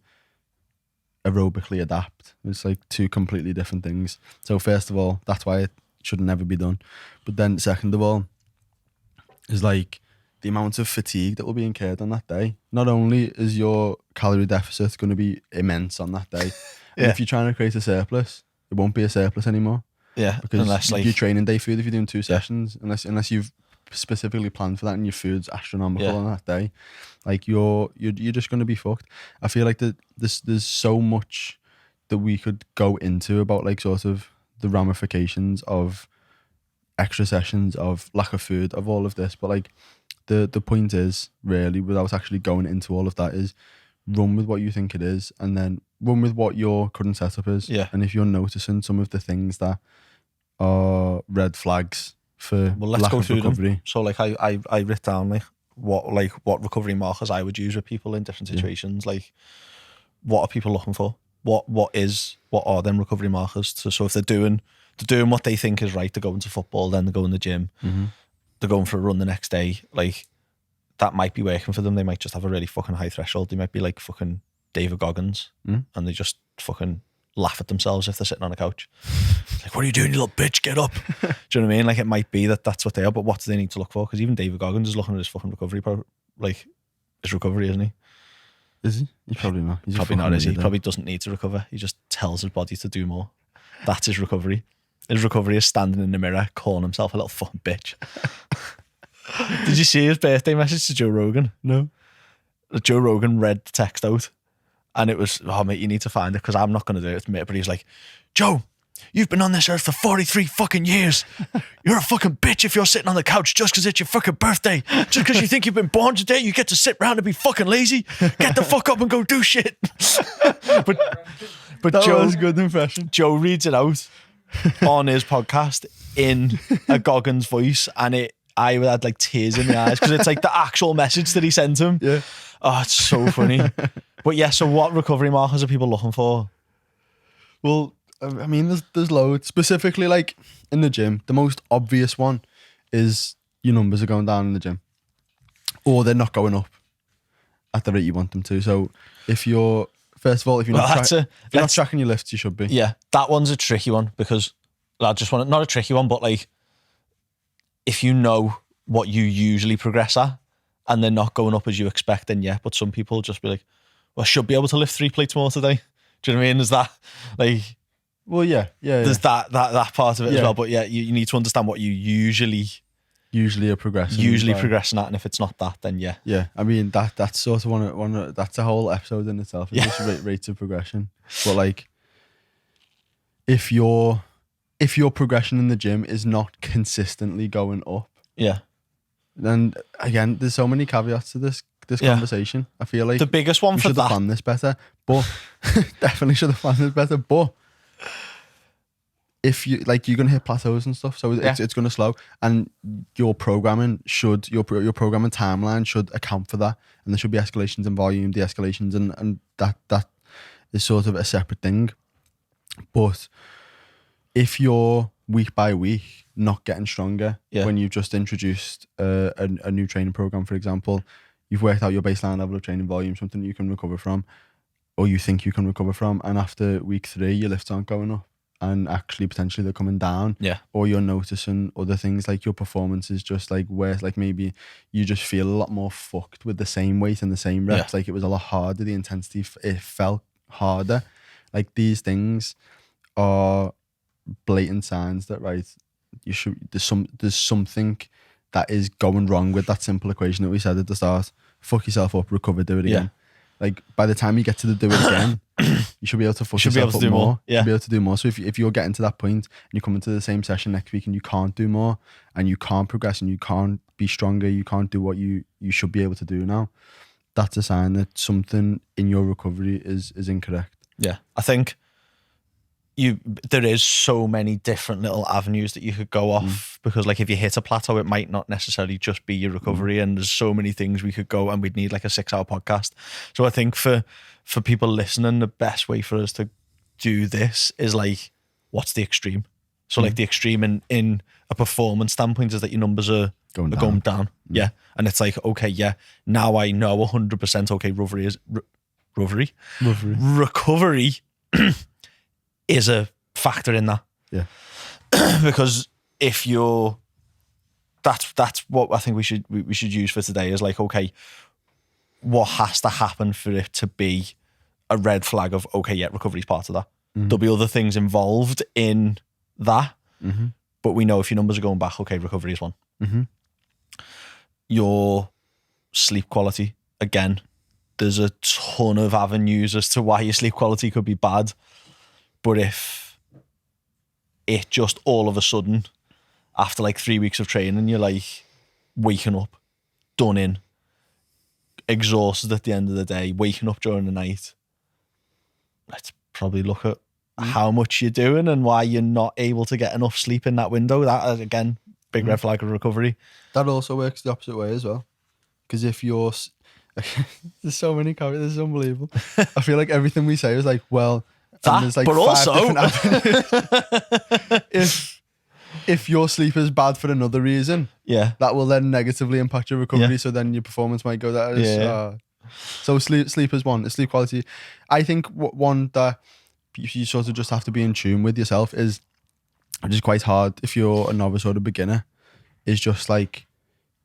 aerobically adapt. It's like two completely different things. So first of all, that's why it should never be done. But then second of all, is like the amount of fatigue that will be incurred on that day. Not only is your calorie deficit going to be immense on that day, and if you're trying to create a surplus, it won't be a surplus anymore. Yeah, because unless your training day food, if you're doing 2 sessions, unless you've specifically planned for that and your food's astronomical on that day, like you're just going to be fucked. I feel like there's so much that we could go into about like sort of the ramifications of extra sessions, of lack of food, of all of this, but like the point is really, without actually going into all of that, is run with what you think it is and then run with what your current setup is. And if you're noticing some of the things that are red flags for let's lack go of through recovery. Them. So like I writ down like what recovery markers I would use with people in different situations. Like what are people looking for? What are them recovery markers? So if they're doing what they think is right, they're going to football, then they go in the gym, they're going for a run the next day, like that might be working for them. They might just have a really fucking high threshold. They might be like fucking David Goggins and they just fucking laugh at themselves if they're sitting on a couch. Like, what are you doing, you little bitch? Get up. Do you know what I mean? Like, it might be that's what they are, but what do they need to look for? Because even David Goggins is looking at his fucking recovery, his recovery, isn't he? Is he? He's probably not. He's probably not, is he? He probably doesn't need to recover. He just tells his body to do more. That's his recovery. His recovery is standing in the mirror, calling himself a little fucking bitch. Did you see his birthday message to Joe Rogan? No. Joe Rogan read the text out and it was, oh mate, you need to find it because I'm not going to do it, mate. But he's like, Joe, you've been on this earth for 43 fucking years. You're a fucking bitch if you're sitting on the couch just because it's your fucking birthday. Just because you think you've been born today, you get to sit around and be fucking lazy. Get the fuck up and go do shit. but that Joe was a good impression. Joe reads it out on his podcast in a Goggins voice and I had like tears in my eyes because it's like the actual message that he sent him. Yeah. Oh, it's so funny. But yeah, so what recovery markers are people looking for? Well, I mean, there's loads. Specifically, like in the gym, the most obvious one is your numbers are going down in the gym, or they're not going up at the rate you want them to. So if you're, first of all, if you're not tracking your lifts, you should be. Yeah, that one's a tricky one because I just want not a tricky one, but like if you know what you usually progress at and they're not going up as you expect, then yeah. But some people just be like, well, I should be able to lift 3 plates more today. Do you know what I mean? Is that like... Well, yeah. There's that part of it as well. But yeah, you need to understand what you usually are progressing. Progressing at, and if it's not that, then yeah. Yeah, I mean that's sort of one that's a whole episode in itself. It's just rates of progression. But like, if your progression in the gym is not consistently going up, then again, there's so many caveats to this conversation. I feel like the biggest one for should have planned this better, but definitely should have planned this better. But if you like, you're gonna hit plateaus and stuff, so it's gonna slow, and your programming should your programming timeline should account for that, and there should be escalations in volume, de-escalations, and that is sort of a separate thing. But if you're week by week not getting stronger when you've just introduced a new training program, for example, you've worked out your baseline level of training volume, something you can recover from, or you think you can recover from, and after week 3 your lifts aren't going up and actually potentially they're coming down, or you're noticing other things like your performance is just like worse, like maybe you just feel a lot more fucked with the same weight and the same reps, like it was a lot harder, the intensity, it felt harder. Like these things are blatant signs that there's something that is going wrong with that simple equation that we said at the start. Fuck yourself up, recover, do it again. Like by the time you get to the do it again, you should be able to fuck yourself up more. You should be able to do more. So if you're getting to that point and you come into the same session next week and you can't do more and you can't progress and you can't be stronger, you can't do what you should be able to do now, that's a sign that something in your recovery is incorrect. Yeah, I think there is so many different little avenues that you could go off because like if you hit a plateau, it might not necessarily just be your recovery and there's so many things we could go and we'd need like a 6-hour podcast. So I think for people listening, the best way for us to do this is like, what's the extreme? So like the extreme in a performance standpoint is that your numbers are going down. Yeah. And it's like, okay, yeah, now I know 100% okay, recovery is a factor in that. Yeah. Because if you're that's what I think we should use for today is like, okay, what has to happen for it to be a red flag of okay, yeah, recovery is part of that. There'll be other things involved in that. But we know if your numbers are going back, okay, recovery is one. Your sleep quality, again, there's a ton of avenues as to why your sleep quality could be bad. But if it just all of a sudden, after like 3 weeks of training, you're like waking up, done in, exhausted at the end of the day, waking up during the night, let's probably look at how much you're doing and why you're not able to get enough sleep in that window. That, again, big red flag of recovery. That also works the opposite way as well. Because if you're... there's so many comments, this is unbelievable. I feel like everything we say is like, well... That, like but also... if your sleep is bad for another reason, that will then negatively impact your recovery, so then your performance might go down. So sleep is one. Sleep quality. I think one that you sort of just have to be in tune with yourself is, which is quite hard if you're a novice or a beginner, is just like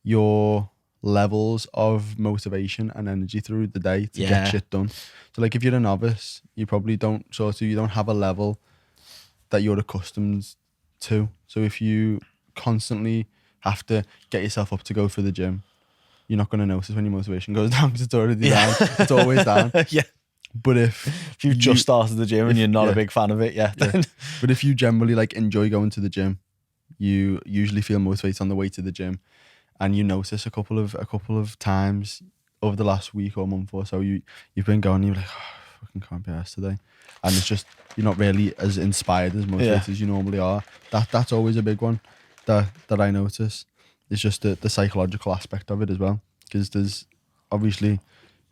your levels of motivation and energy through the day to get shit done. So like if you're a novice, you probably don't have a level that you're accustomed to. So if you constantly have to get yourself up to go for the gym, you're not going to notice when your motivation goes down because it's already down. It's always down. But if you've just started the gym and you're not a big fan of it, but if you generally like enjoy going to the gym, you usually feel motivated on the way to the gym, and you notice a couple of times over the last week or month or so you've been going, you're like, oh, I fucking can't be arsed today, and it's just you're not really as inspired as motivated as you normally are. That's always a big one that I notice. It's just the psychological aspect of it as well, because there's obviously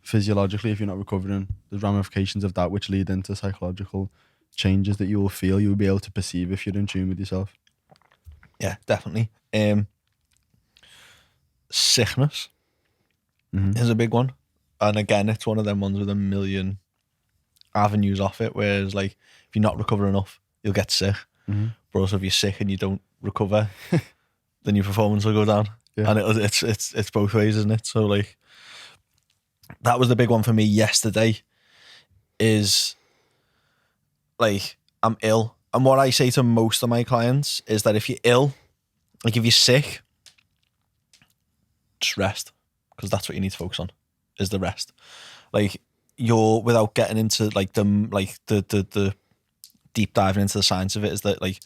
physiologically, if you're not recovering, there's ramifications of that which lead into psychological changes that you'll be able to perceive if you're in tune with yourself. Yeah, definitely. Sickness is a big one, and again, it's one of them ones with a million avenues off it. Whereas, like, if you're not recovering enough, you'll get sick. But also, if you're sick and you don't recover, then your performance will go down. And it's both ways, isn't it? So, like, that was the big one for me yesterday. Is like, I'm ill, and what I say to most of my clients is that if you're ill, like if you're sick, just rest, because that's what you need to focus on, is the rest. Like, you're, without getting into like the deep diving into the science of it, is that like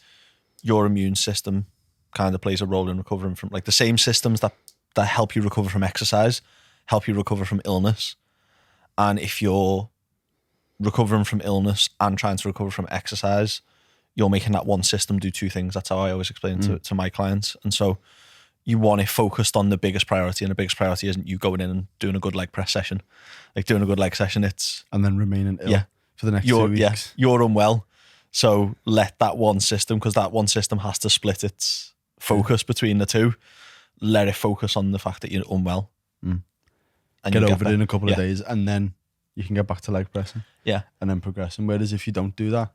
your immune system kind of plays a role in recovering from, like, the same systems that help you recover from exercise help you recover from illness. And if you're recovering from illness and trying to recover from exercise, you're making that one system do two things. That's how I always explain to my clients. And so you want it focused on the biggest priority, and the biggest priority isn't you going in and doing a good leg press session. Like, doing a good leg session, it's... And then remaining ill for the next 2 weeks. Yeah, you're unwell. So let that one system, because that one system has to split its focus between the two, let it focus on the fact that you're unwell. And get over it in a couple of days, and then you can get back to leg pressing. And then progressing. Whereas if you don't do that,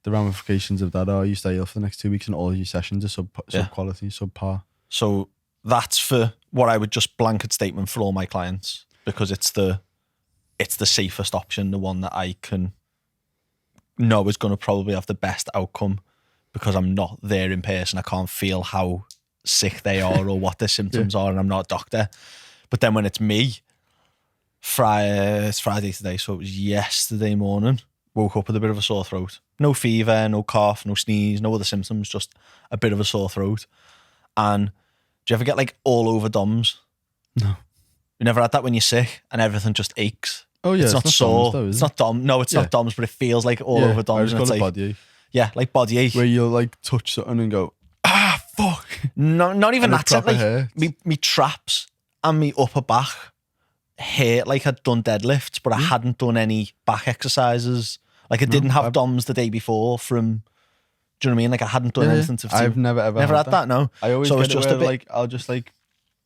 the ramifications of that are you stay ill for the next 2 weeks and all your sessions are sub quality, subpar. So that's for what I would just blanket statement for all my clients, because it's the safest option, the one that I can know is going to probably have the best outcome, because I'm not there in person. I can't feel how sick they are or what their symptoms are, and I'm not a doctor. But then when it's me, it's Friday today, so it was yesterday morning, woke up with a bit of a sore throat. No fever, no cough, no sneeze, no other symptoms, just a bit of a sore throat. And do you ever get like all over DOMs? No. You never had that when you're sick and everything just aches? Oh yeah, it's not sore. DOMS though, is it's it? not DOMS. No, it's not DOMS, but it feels like all over DOMS. I just and call it's it like, body ache. yeah, like body ache. Where you'll like touch something and go, ah, fuck. No, not even And that. Like hurts. me traps and me upper back hurt like I'd done deadlifts, but I hadn't done any back exercises. Like I didn't have DOMS the day before from. Do you know what I mean? Like I hadn't done anything to. I've never ever had that. No, I always so get it's just where, a bit like I'll just like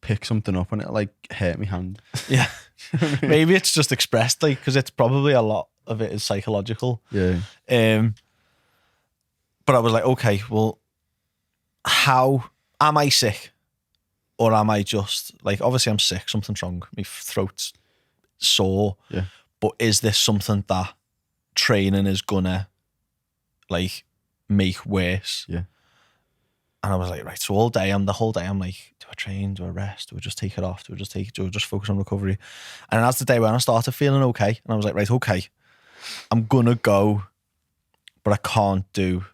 pick something up and it like hurt my hand. Yeah, maybe it's just expressed like because it's probably a lot of it is psychological. Yeah. But I was like, okay, well, how am I sick, or am I just like obviously I'm sick, something's wrong, my throat's sore. Yeah. But is this something that training is gonna like make worse? Yeah. And I was like, right, so the whole day I'm like, do I train? Do I rest? Do I just take it off? Do I just focus on recovery? And as the day went, I started feeling okay. And I was like, right, okay, I'm gonna go, but I can't do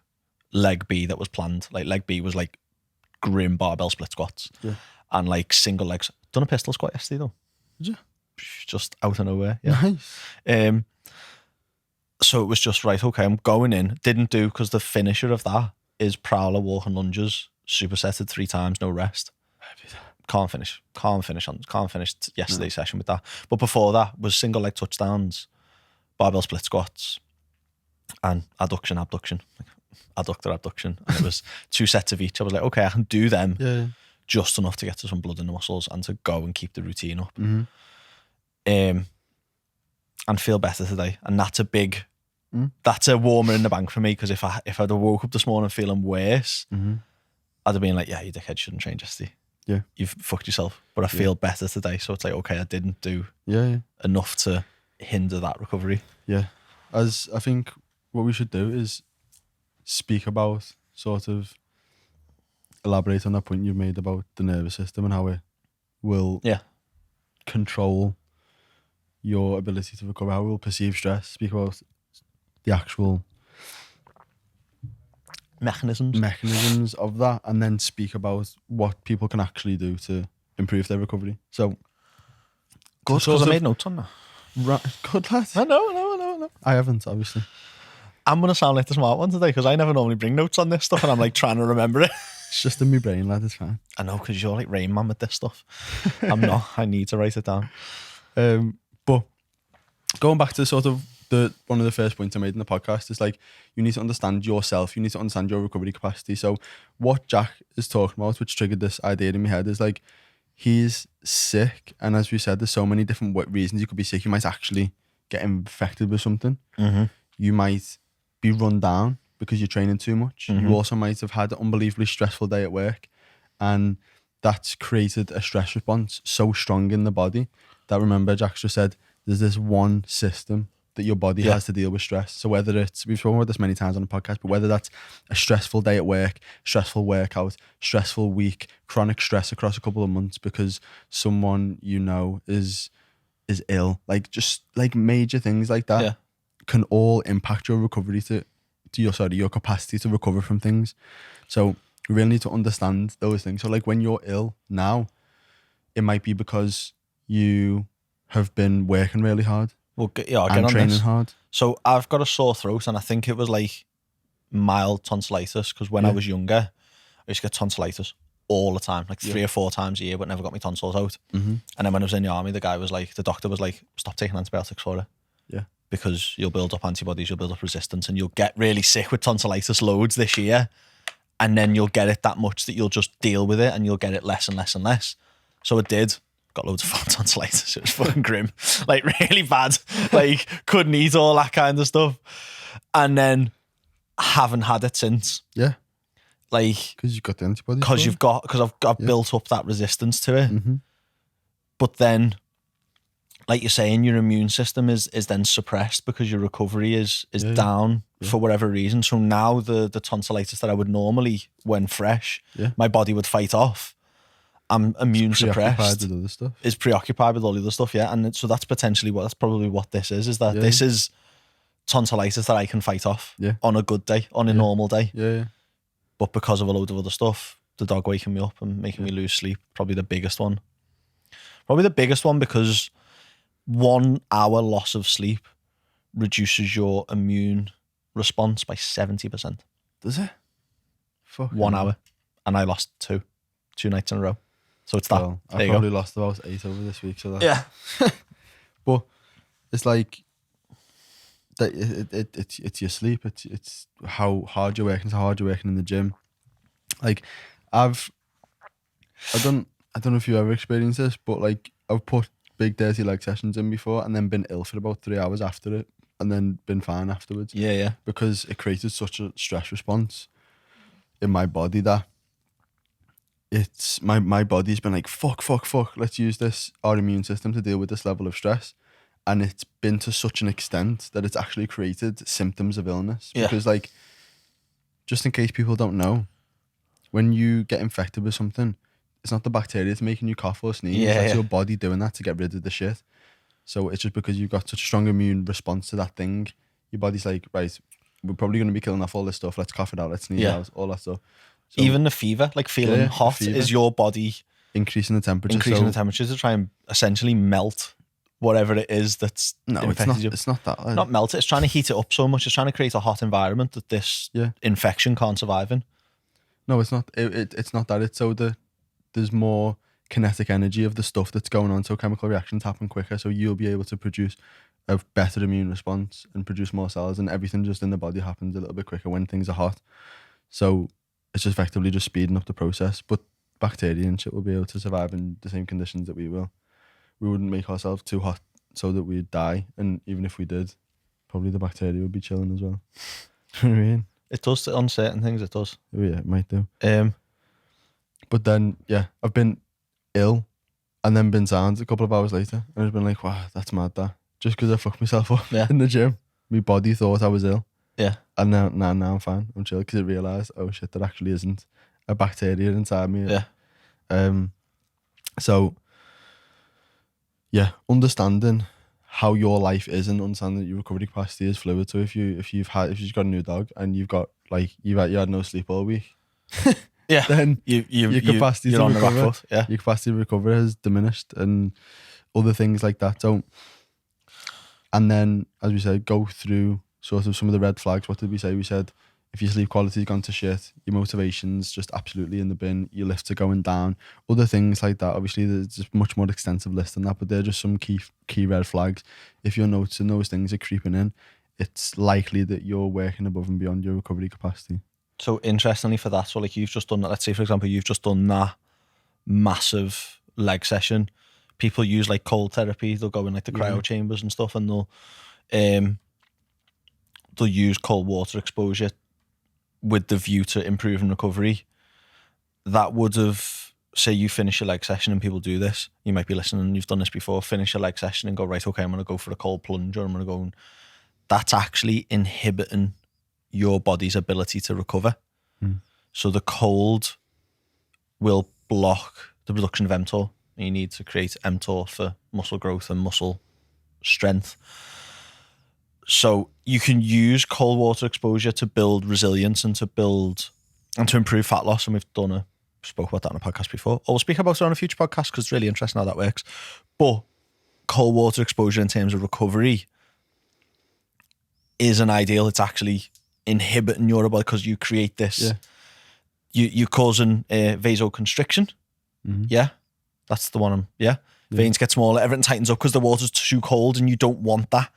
leg B that was planned. Like leg B was like grim barbell split squats. Yeah. And like single legs. Done a pistol squat yesterday though. Did you? Just out of nowhere. Yeah. Nice. So it was just right, okay, I'm going in. Didn't do because the finisher of that is prowler walking lunges, supersetted 3 times, no rest. Can't finish yesterday's session with that. But before that was single leg touchdowns, barbell split squats, and adduction, abduction. Adductor, abduction. And it was 2 sets of each. I was like, okay, I can do them just enough to get to some blood in the muscles and to go and keep the routine up. Mm-hmm. And feel better today. And that's a big, that's a warmer in the bank for me, because if I'd have woke up this morning feeling worse, I'd have been like, yeah, you dickhead, shouldn't train yesterday. Yeah. You've fucked yourself. But I feel better today. So it's like, okay, I didn't do enough to hinder that recovery. Yeah. As I think what we should do is speak about, sort of elaborate on that point you made about the nervous system and how it will control your ability to recover, how it will perceive stress. Speak about the actual mechanisms of that, and then speak about what people can actually do to improve their recovery. So good, because I made notes on that. Right, good lad. I know. I haven't, obviously. I'm going to sound like the smart one today, because I never normally bring notes on this stuff, and I'm like trying to remember it. It's just in my brain, lad, it's fine. I know, because you're like Rain Man with this stuff. I'm not. I need to write it down. But going back to sort of one of the first points I made in the podcast is like, you need to understand yourself. You need to understand your recovery capacity. So what Jack is talking about, which triggered this idea in my head, is like, he's sick. And as we said, there's so many different reasons you could be sick. You might actually get infected with something. Mm-hmm. You might be run down because you're training too much. Mm-hmm. You also might have had an unbelievably stressful day at work, and that's created a stress response so strong in the body that, remember, Jack just said, there's this one system that your body has to deal with stress. So whether it's, we've spoken about this many times on the podcast, but whether that's a stressful day at work, stressful workout, stressful week, chronic stress across a couple of months because someone you know is ill, like just like major things like that can all impact your recovery your capacity to recover from things. So we really need to understand those things. So like when you're ill now, it might be because you have been working really hard. Well, I'll get and on training this. hard. So I've got a sore throat, and I think it was like mild tonsillitis, because when I was younger, I used to get tonsillitis all the time, like 3 or 4 times a year, but never got my tonsils out. Mm-hmm. And then when I was in the army, the doctor was like, stop taking antibiotics for it. Yeah. Because you'll build up antibodies, you'll build up resistance, and you'll get really sick with tonsillitis loads this year. And then you'll get it that much that you'll just deal with it, and you'll get it less and less and less. So it did. Got loads of tonsillitis. It was fucking grim. Like really bad. Like couldn't eat, all that kind of stuff. And then haven't had it since. Yeah. Like because you've got the antibodies. Because I've built up that resistance to it. Mm-hmm. But then, like you're saying, your immune system is then suppressed because your recovery is down for whatever reason. So now the tonsillitis that I would normally, when fresh, my body would fight off. I'm immune suppressed. With other stuff. Is preoccupied with all the other stuff, and so that's probably what this is that this is tonsillitis that I can fight off on a good day, on a normal day. Yeah. But because of a load of other stuff, the dog waking me up and making me lose sleep, probably the biggest one. Because 1 hour loss of sleep reduces your immune response by 70%. Does it? Fuck. 1 hour. And I lost two nights in a row. So it's that. Well, I probably lost about 8 over this week. So that. Yeah. But it's like that. It's your sleep. It's how hard you're working. It's how hard you're working in the gym. Like I don't know if you ever experienced this, but like I've put big dirty leg sessions in before and then been ill for about 3 hours after it and then been fine afterwards. Yeah. Because it created such a stress response in my body that it's my body's been like, fuck, let's use our immune system to deal with this level of stress. And it's been to such an extent that it's actually created symptoms of illness. Yeah. Because like, just in case people don't know, when you get infected with something, it's not the bacteria that's making you cough or sneeze. It's your body doing that to get rid of the shit. So it's just because you've got such a strong immune response to that thing. Your body's like, right, we're probably going to be killing off all this stuff. Let's cough it out. Let's sneeze it out. All that stuff. So, even the fever, like feeling hot, is your body increasing the temperature. Increasing the temperature to try and essentially melt whatever it is that's infected you. It's not that. Not melt it. It's trying to heat it up so much. It's trying to create a hot environment that this infection can't survive in. No, it's not. It's not that. It's so there's more kinetic energy of the stuff that's going on, so chemical reactions happen quicker, so you'll be able to produce a better immune response and produce more cells, and everything just in the body happens a little bit quicker when things are hot. So it's just effectively just speeding up the process. But bacteria and shit will be able to survive in the same conditions that we will. We wouldn't make ourselves too hot so that we'd die, and even if we did, probably the bacteria would be chilling as well. You know what I mean? It does on certain things. It does. Oh yeah, it might do. But then I've been ill and then been sound a couple of hours later, and I've been like, wow, that's mad, that just because I fucked myself up in the gym, my body thought I was ill, and now I'm fine, I'm chill, because I realised, oh shit, there actually isn't a bacteria inside me. So understanding how your life is and understanding that your recovery capacity is fluid. So if you've got a new dog and you've got like you had no sleep all week, then your capacity to recover, your capacity to recover has diminished, and other things like that. So, and then as we said, go through sort of some of the red flags. What did we say? We said if your sleep quality's gone to shit, your motivation's just absolutely in the bin, your lifts are going down, other things like that. Obviously, there's a much more extensive list than that, but they're just some key red flags. If you're noticing those things are creeping in, it's likely that you're working above and beyond your recovery capacity. So interestingly for that, so like you've just done that, let's say for example, you've just done that massive leg session. People use like cold therapy, they'll go in like the cryo chambers and stuff, and they'll use cold water exposure with the view to improving recovery. That would have, say you finish your leg session, and people do this, you might be listening and you've done this before, finish your leg session and go, right, okay, I'm going to go for a cold plunge, or I'm going to go, and that's actually inhibiting your body's ability to recover. So the cold will block the production of mTOR, and you need to create mTOR for muscle growth and muscle strength. So you can use cold water exposure to build resilience and to improve fat loss. And we've spoke about that on a podcast before. Or we'll speak about it on a future podcast because it's really interesting how that works. But cold water exposure in terms of recovery isn't ideal. It's actually inhibiting your body because you create this. You're causing vasoconstriction. That's the one. Veins get smaller, everything tightens up because the water's too cold, and you don't want that.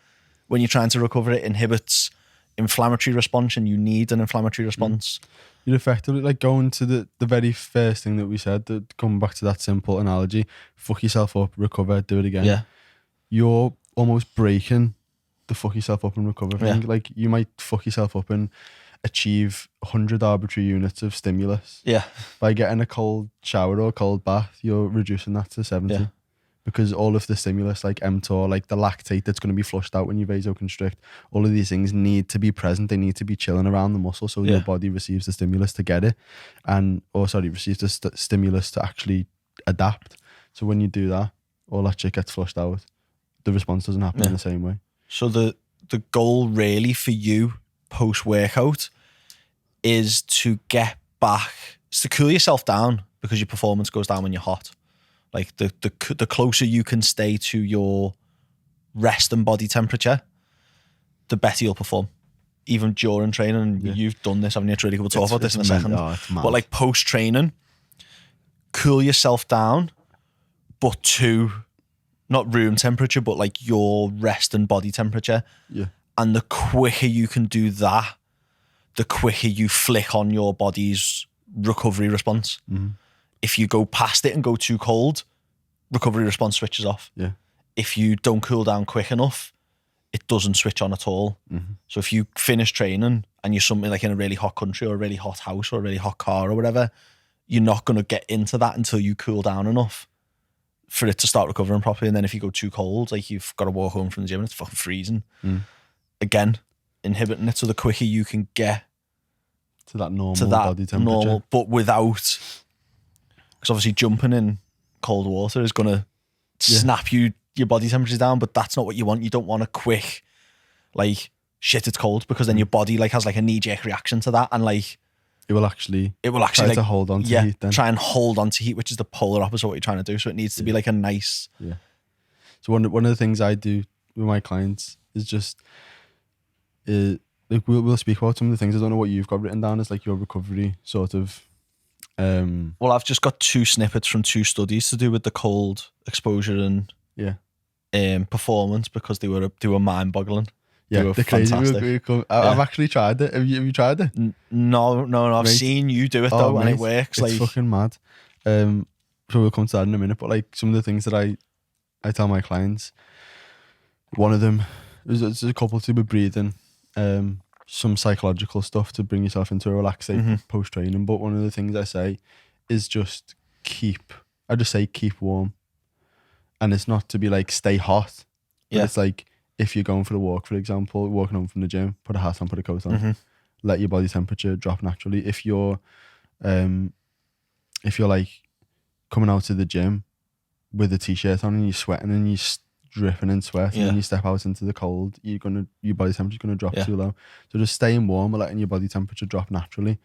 When you're trying to recover, it inhibits inflammatory response, and you need an inflammatory response. You're effectively like going to the very first thing that we said, that coming back to that simple analogy, fuck yourself up, recover, do it again. You're almost breaking the fuck yourself up and recover thing. Like you might fuck yourself up and achieve 100 arbitrary units of stimulus. By getting a cold shower or a cold bath, you're reducing that to 70. Because all of the stimulus, like mTOR, like the lactate that's going to be flushed out when you vasoconstrict, all of these things need to be present. They need to be chilling around the muscle so your body receives the stimulus to get it, receives the stimulus to actually adapt. So when you do that, all that shit gets flushed out. The response doesn't happen in the same way. So the goal really for you post-workout is to get back, is to cool yourself down, because your performance goes down when you're hot. Like the closer you can stay to your rest and body temperature, the better you'll perform. Even during training, you've done this, haven't you? It's really good. We'll talk about this in a second. But like post training, cool yourself down, but to not room temperature, but like your rest and body temperature. Yeah. And the quicker you can do that, the quicker you flick on your body's recovery response. Mm-hmm. If you go past it and go too cold, recovery response switches off. Yeah. If you don't cool down quick enough, it doesn't switch on at all. Mm-hmm. So if you finish training and you're something like in a really hot country or a really hot house or a really hot car or whatever, you're not going to get into that until you cool down enough for it to start recovering properly. And then if you go too cold, like you've got to walk home from the gym and it's fucking freezing. Again, inhibiting it. So the quicker you can get to that normal body temperature. But without, because obviously jumping in cold water is going to snap your body temperatures down, but that's not what you want. You don't want a quick, like, shit, it's cold, because then your body like has like a knee-jerk reaction to that, and like it will actually try like, to hold on to heat then. Try and hold on to heat, which is the polar opposite of what you're trying to do. So it needs to be like a nice... Yeah. So one of the things I do with my clients is just, like we'll speak about some of the things. I don't know what you've got written down as like your recovery sort of... Well, I've just got 2 snippets from 2 studies to do with the cold exposure and performance, because they were mind-boggling. Yeah, they're crazy. I've actually tried it. Have you tried it? No. I've seen you do it though, and it works. It's fucking mad. So we'll come to that in a minute. But like some of the things that I tell my clients, one of them is a couple to be breathing, some psychological stuff to bring yourself into a relaxed state post training. But one of the things I say is just keep warm, and it's not to be like stay hot. But it's like, if you're going for a walk, for example, walking home from the gym, put a hat on, put a coat on, let your body temperature drop naturally. If you're like coming out to the gym with a t-shirt on and you're sweating and you're dripping in sweat, and then you step out into the cold, your body temperature's gonna drop too low. So just staying warm and letting your body temperature drop naturally.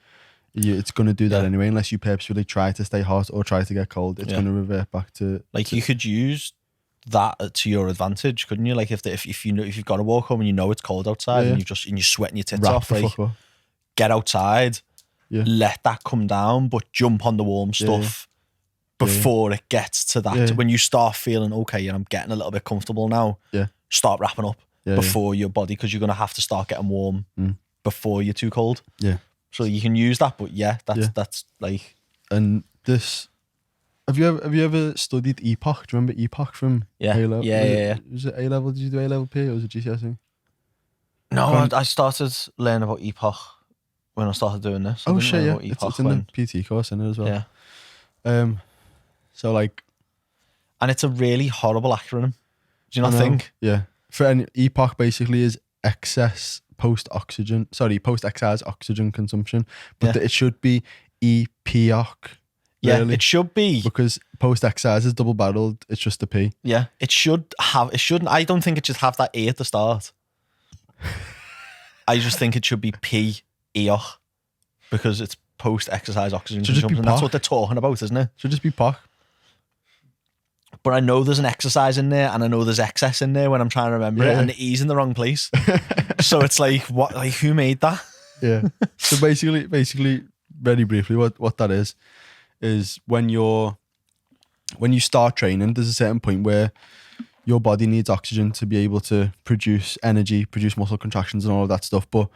It's gonna do that anyway, unless you purposefully try to stay hot or try to get cold. It's gonna revert back to you could use that to your advantage, couldn't you? Like if you know, if you've got to walk home and you know it's cold outside and you're sweating your tits off, like get outside, let that come down, but jump on the warm stuff before it gets to that. When you start feeling okay, and I'm getting a little bit comfortable now, start wrapping up before your body, because you're gonna have to start getting warm before you're too cold. So you can use that, but that's like. And this. Have you ever studied Epoch? Do you remember Epoch from A-level? Yeah. Was it A-level? Did you do A-level P or was it GCSE? No, I started learning about Epoch when I started doing this. Oh shit, yeah. It's in the PT course in it as well. Yeah. So like... And it's a really horrible acronym. Do you not think? Yeah. Epoch basically is post-exercise oxygen consumption. But it should be EPOC. Yeah, really. It should be. Because post-exercise is double-barreled. It's just a P. Yeah, it shouldn't. I don't think it should have that E at the start. I just think it should be P-EOC, because it's post-exercise oxygen consumption. That's what they're talking about, isn't it? Should just be POC. But I know there's an exercise in there, and I know there's excess in there when I'm trying to remember it, and the E's in the wrong place. So it's like, what? Like, who made that? Yeah. So basically, very briefly, what that is when you start training, there's a certain point where your body needs oxygen to be able to produce energy, produce muscle contractions and all of that stuff, but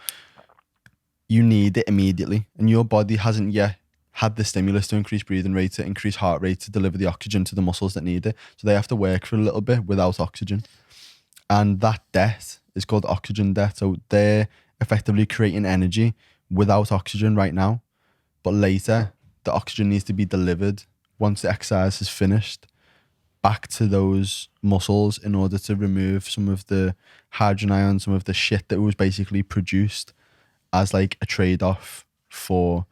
you need it immediately, and your body hasn't yet had the stimulus to increase breathing rate, to increase heart rate, to deliver the oxygen to the muscles that need it. So they have to work for a little bit without oxygen, and that debt is called oxygen debt. So they're effectively creating energy without oxygen right now, but later the oxygen needs to be delivered once the exercise is finished back to those muscles in order to remove some of the hydrogen ions, some of the shit that was basically produced as like a trade-off for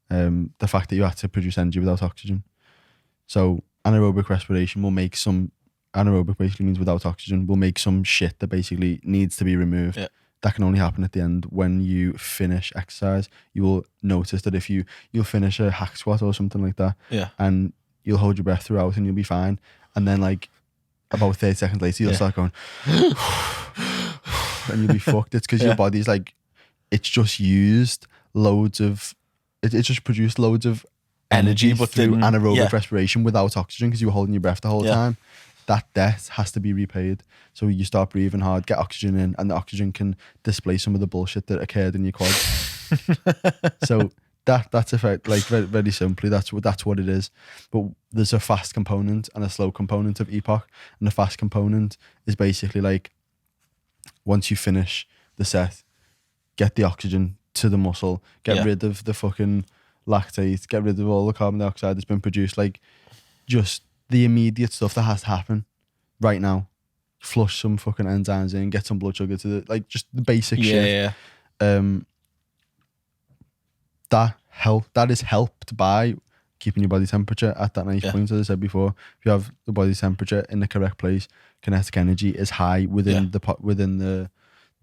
the fact that you have to produce energy without oxygen. So anaerobic respiration will make some, anaerobic basically means without oxygen, will make some shit that basically needs to be removed. Yeah. That can only happen at the end. When you finish exercise, you will notice that if you'll finish a hack squat or something like that, and you'll hold your breath throughout and you'll be fine. And then like about 30 seconds later, you'll start going, and you'll be fucked. It's because your body's like, it's just used loads of, it just produced loads of energy but through anaerobic respiration without oxygen because you were holding your breath the whole time. That debt has to be repaid. So you start breathing hard, get oxygen in, and the oxygen can displace some of the bullshit that occurred in your quads. So that's effect, like very, very simply, that's what it is. But there's a fast component and a slow component of EPOC, and the fast component is basically like once you finish the set, get the oxygen to the muscle, get rid of the fucking lactate, get rid of all the carbon dioxide that's been produced, like just the immediate stuff that has to happen right now. Flush some fucking enzymes in, get some blood sugar to the, like just the basic shit. That is helped by keeping your body temperature at that nice point. As I said before, if you have the body temperature in the correct place, kinetic energy is high within the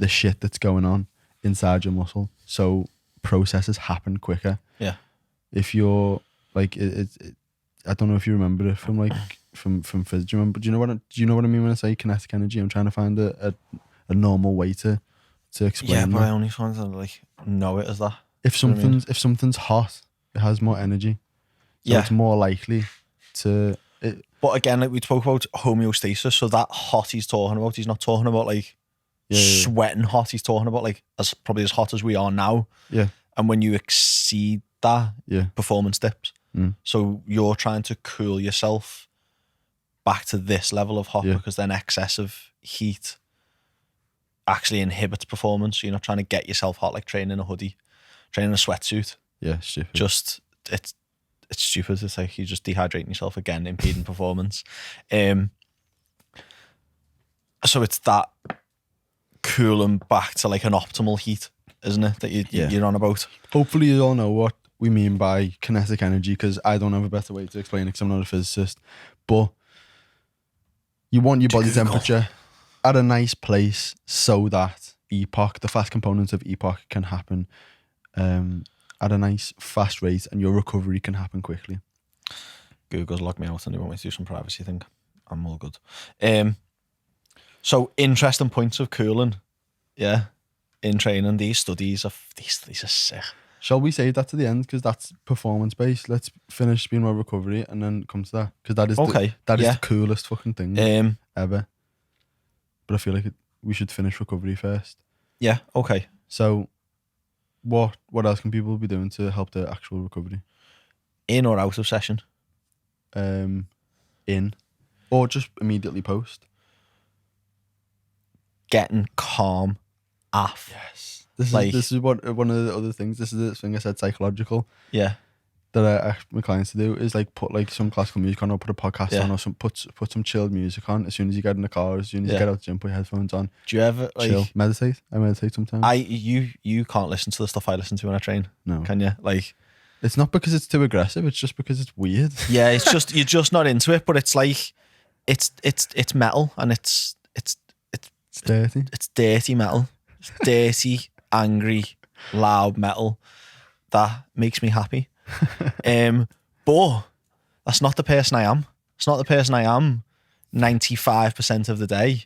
shit that's going on inside your muscle. So processes happen quicker. Yeah. If you're like I don't know if you remember it from physics. Do you know what I mean when I say kinetic energy? I'm trying to find a normal way to explain. Yeah, but I only find that like know it as that. If something's hot, it has more energy. So it's more likely to. But again, like we spoke about homeostasis. So that hot he's talking about, he's not talking about like sweating hot. He's talking about like probably as hot as we are now. Yeah. And when you exceed that, performance dips. So you're trying to cool yourself back to this level of hot because then excess of heat actually inhibits performance. So you're not trying to get yourself hot like training in a hoodie, training in a sweatsuit. Yeah, stupid. Just it's stupid. It's like you're just dehydrating yourself again, impeding performance. So it's that cooling back to like an optimal heat, isn't it? That you're on about. Hopefully you all know what we mean by kinetic energy, because I don't have a better way to explain it because I'm not a physicist. But you want your body temperature at a nice place so that EPOC, the fast components of EPOC, can happen at a nice fast rate and your recovery can happen quickly. Google's logged me out and they want me to do some privacy thing. I'm all good. So interesting points of cooling, in training. These studies are sick. Shall we save that to the end because that's performance based? Let's finish speed mode recovery and then come to that, because that is the coolest fucking thing ever. But I feel like we should finish recovery first. Yeah. Okay. So, what else can people be doing to help their actual recovery? In or out of session? In, or just immediately post. Getting calm off. Yes. This is what one of the other things. This is the thing I said, psychological. Yeah. That I ask my clients to do is like put like some classical music on, or put a podcast on, or put some chilled music on as soon as you get in the car, as soon as you get out the gym, put your headphones on. Do you ever chill, meditate? I meditate sometimes. You can't listen to the stuff I listen to when I train. No, can you? Like, it's not because it's too aggressive. It's just because it's weird. Yeah, it's just you're just not into it. But it's like it's metal and it's dirty. It's dirty metal. It's dirty, angry, loud metal that makes me happy. But that's not the person I am. It's not the person I am 95% of the day.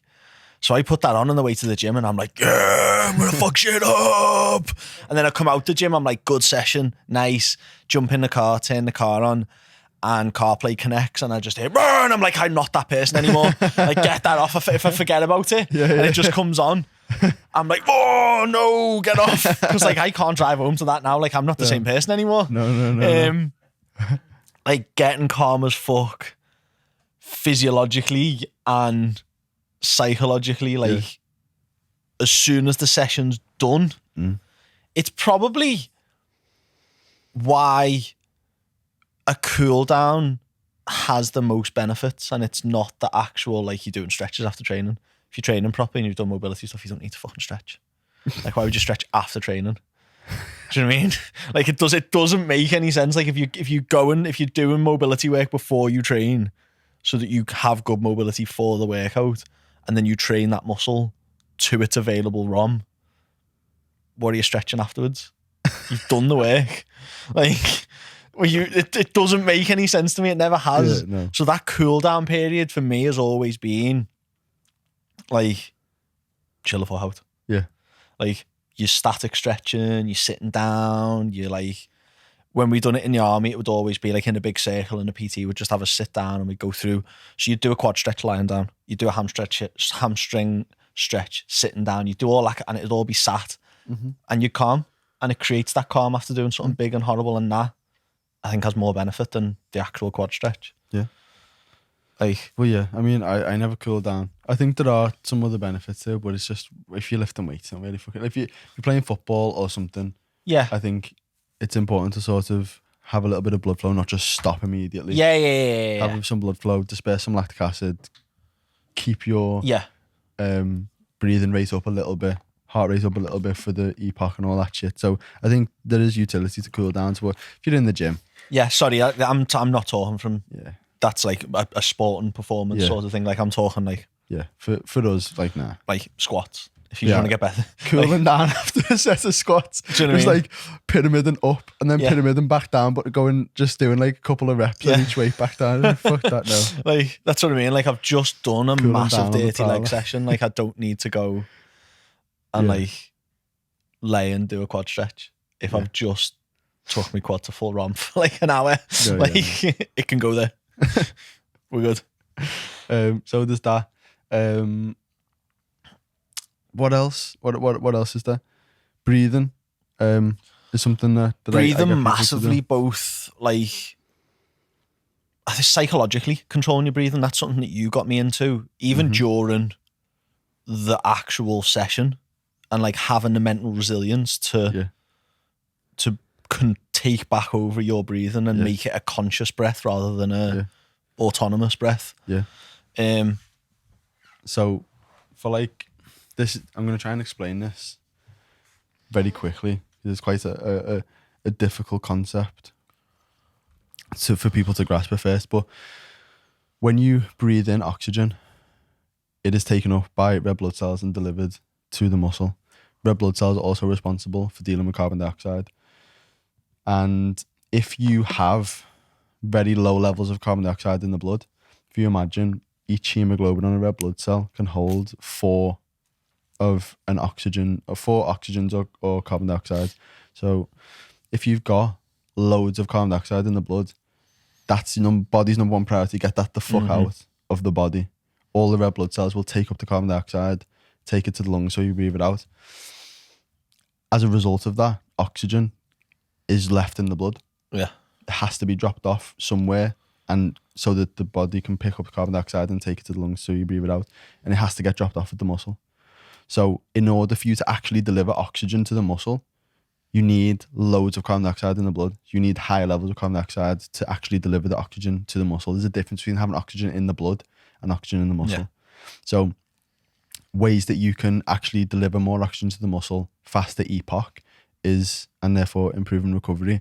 So I put that on the way to the gym and I'm like, yeah, I'm gonna fuck shit up. And then I come out the gym, I'm like, good session, nice. Jump in the car, turn the car on, and CarPlay connects, and I just hear, and I'm like, I'm not that person anymore. Like, get that off if I forget about it. And it just comes on. I'm like, oh no, get off. Because like I can't drive home to that now. Like, I'm not the same person anymore. No. Like getting calm as fuck physiologically and psychologically, like as soon as the session's done, it's probably why a cool down has the most benefits, and it's not the actual like you're doing stretches after training. If you're training properly and you've done mobility stuff, you don't need to fucking stretch. Like, why would you stretch after training? Do you know what I mean? Like, it doesn't make any sense. Like, if you're doing mobility work before you train so that you have good mobility for the workout, and then you train that muscle to its available ROM, what are you stretching afterwards? You've done the work. Like, It doesn't make any sense to me. It never has. Yeah, no. So that cool down period for me has always been like chill the fuck out. Yeah. Like you're static stretching, you're sitting down, you're like, when we done it in the army, it would always be like in a big circle and the PT would just have us sit down and we'd go through. So you'd do a quad stretch lying down, you'd do a hamstring stretch sitting down, you'd do all that and it'd all be sat and you'd calm. And it creates that calm after doing something big and horrible, and that I think has more benefit than the actual quad stretch. Yeah. Like, well, yeah. I mean, I never cool down. I think there are some other benefits too, but it's just if you're lifting weights, don't really fucking. If you're playing football or something, yeah, I think it's important to sort of have a little bit of blood flow, not just stop immediately. Yeah. Have some blood flow, disperse some lactic acid, keep your breathing rate up a little bit, heart rate up a little bit for the epoch and all that shit. So I think there is utility to cool down. So if you're in the gym, sorry, I'm not talking from that's like a sport and performance sort of thing. Like I'm talking like for us, like nah, like squats. If you just want to get better, cooling down after a set of squats. Do you know what I mean? Like pyramiding up and then pyramiding back down, but just doing like a couple of reps on each weight back down. Fuck that, no. Like that's what I mean. Like I've just done a Cooling massive down dirty leg session. Like I don't need to go and like lay and do a quad stretch if I've just took my quad to full romp for like an hour. It can go there. We're good. So there's that. What else? What else is there? Breathing is something that breathing I massively, both like I think psychologically controlling your breathing. That's something that you got me into, even during the actual session, and like having the mental resilience to take back over your breathing and make it a conscious breath rather than a autonomous breath. Yeah. So for like this, I'm going to try and explain this very quickly. It's quite a difficult concept for people to grasp at first. But when you breathe in oxygen, it is taken up by red blood cells and delivered to the muscle. Red blood cells are also responsible for dealing with carbon dioxide. And if you have very low levels of carbon dioxide in the blood, if you imagine each hemoglobin on a red blood cell can hold 4 oxygens or carbon dioxide. So if you've got loads of carbon dioxide in the blood, that's your body's number one priority. Get that the fuck out of the body. All the red blood cells will take up the carbon dioxide, take it to the lungs so you breathe it out. As a result of that, oxygen is left in the blood. Yeah. It has to be dropped off somewhere, and so that the body can pick up carbon dioxide and take it to the lungs so you breathe it out. And it has to get dropped off at the muscle. So in order for you to actually deliver oxygen to the muscle, you need loads of carbon dioxide in the blood. You need higher levels of carbon dioxide to actually deliver the oxygen to the muscle. There's a difference between having oxygen in the blood and oxygen in the muscle. Yeah. So ways that you can actually deliver more oxygen to the muscle, faster epoch is, and therefore improving recovery,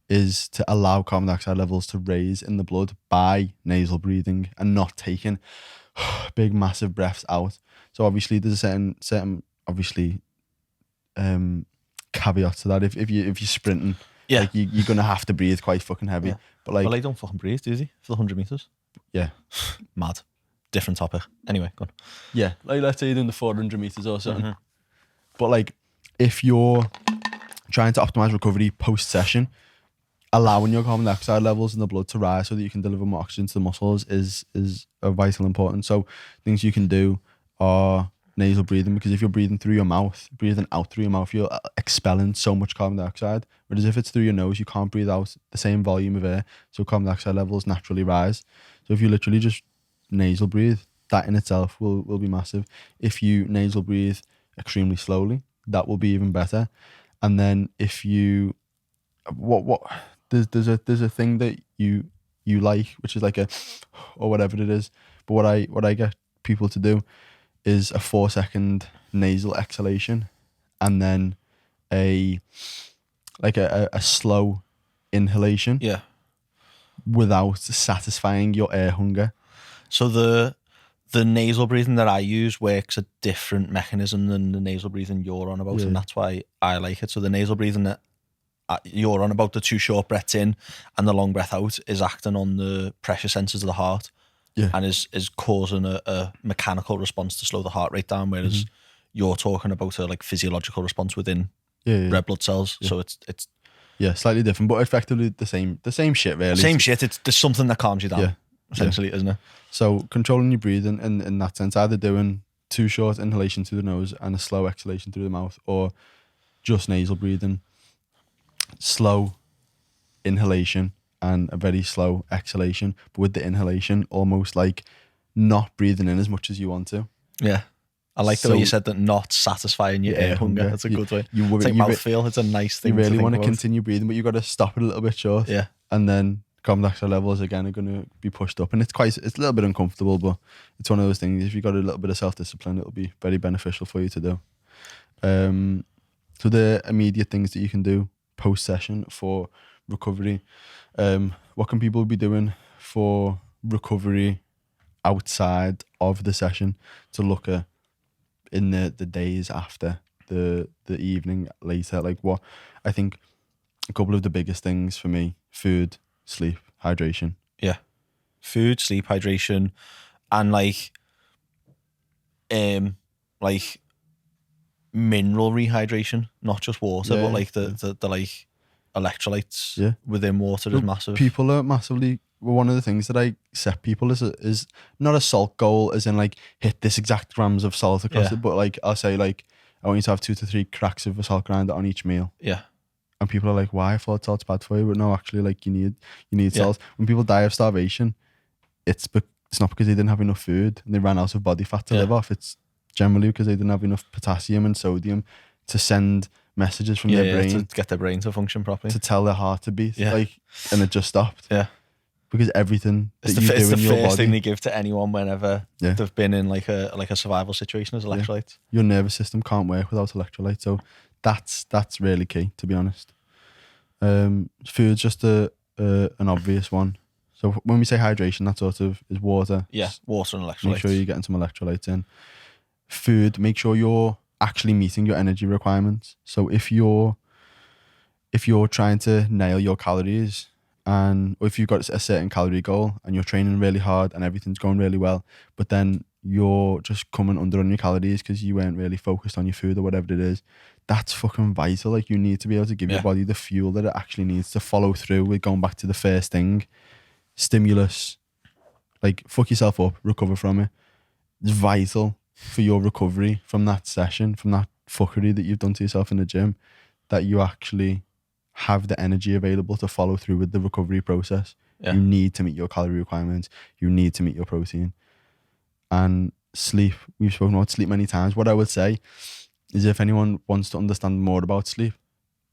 is to allow carbon dioxide levels to raise in the blood by nasal breathing and not taking big massive breaths out. So obviously there's a certain obviously caveat to that. If you're sprinting, like you're gonna have to breathe quite fucking heavy. But like, well, I don't fucking breathe, do you? For the 100 meters. Yeah. Mad. Different topic. Anyway, go on. Yeah, like let's say you're doing the 400 meters or something. But like, if you're trying to optimize recovery post session, allowing your carbon dioxide levels in the blood to rise so that you can deliver more oxygen to the muscles is of vital importance. So things you can do are nasal breathing, because if you're breathing through your mouth, breathing out through your mouth, you're expelling so much carbon dioxide. Whereas if it's through your nose, you can't breathe out the same volume of air, so carbon dioxide levels naturally rise. So if you literally just nasal breathe, that in itself will be massive. If you nasal breathe extremely slowly, that will be even better. And then if you there's a thing that you like, which is like a, or whatever it is, but what I get people to do is a 4-second nasal exhalation and then a slow inhalation, without satisfying your air hunger. So the nasal breathing that I use works a different mechanism than the nasal breathing you're on about, and that's why I like it. So the nasal breathing that you're on about the 2 short breaths in and the long breath out is acting on the pressure sensors of the heart. Yeah. And is causing a mechanical response to slow the heart rate down, whereas you're talking about a like physiological response within red blood cells. Yeah. So it's slightly different, but effectively the same shit really. Same shit. There's something that calms you down, essentially, isn't it? So controlling your breathing in that sense, either doing 2 short inhalation through the nose and a slow exhalation through the mouth, or just nasal breathing, slow inhalation and a very slow exhalation, but with the inhalation almost like not breathing in as much as you want to. Yeah. I like the way you said that, not satisfying your air hunger. That's a good way. It's like mouthfeel. It's a nice thing. You really want to about. continue breathing, but you got to stop it a little bit short. Yeah. And then carbon dioxide levels again are going to be pushed up, and it's a little bit uncomfortable, but it's one of those things. If you got a little bit of self-discipline, it'll be very beneficial for you to do. So the immediate things that you can do post-session for recovery. What can people be doing for recovery outside of the session to look at in the days after, the evening later? Like, what I think a couple of the biggest things for me: food, sleep, hydration. Yeah. Food, sleep, hydration, and like mineral rehydration, not just water, but like the like electrolytes within water is massive. People are massively. Well, one of the things that I set people is not a salt goal, as in like hit this exact grams of salt across it, but like I'll say like I want you to have 2 to 3 cracks of a salt grinder on each meal. Yeah. And people are like, why? I thought salt's bad for you, but no, actually, like you need salt. When people die of starvation, it's not because they didn't have enough food and they ran out of body fat to live off. It's generally because they didn't have enough potassium and sodium to send messages from their brain to get their brain to function properly, to tell their heart to beat. Like, and it just stopped. Yeah. Because everything it's the first thing they give to anyone whenever they've been in like a survival situation is electrolytes. Your nervous system can't work without electrolytes, so that's really key, to be honest. Food's just an obvious one. So when we say hydration, that sort of is water. Yeah, water and electrolytes. Make sure you're getting some electrolytes in. Food, make sure you're actually meeting your energy requirements. So if you're trying to nail your calories, or if you've got a certain calorie goal and you're training really hard and everything's going really well, but then you're just coming under on your calories because you weren't really focused on your food or whatever it is, that's fucking vital. Like, you need to be able to give your body the fuel that it actually needs to follow through with going back to the first thing. Stimulus. Like, fuck yourself up, recover from it. It's vital for your recovery from that session, from that fuckery that you've done to yourself in the gym, that you actually have the energy available to follow through with the recovery process. You need to meet your calorie requirements. You need to meet your protein. And sleep, we've spoken about sleep many times. What I would say is, if anyone wants to understand more about sleep,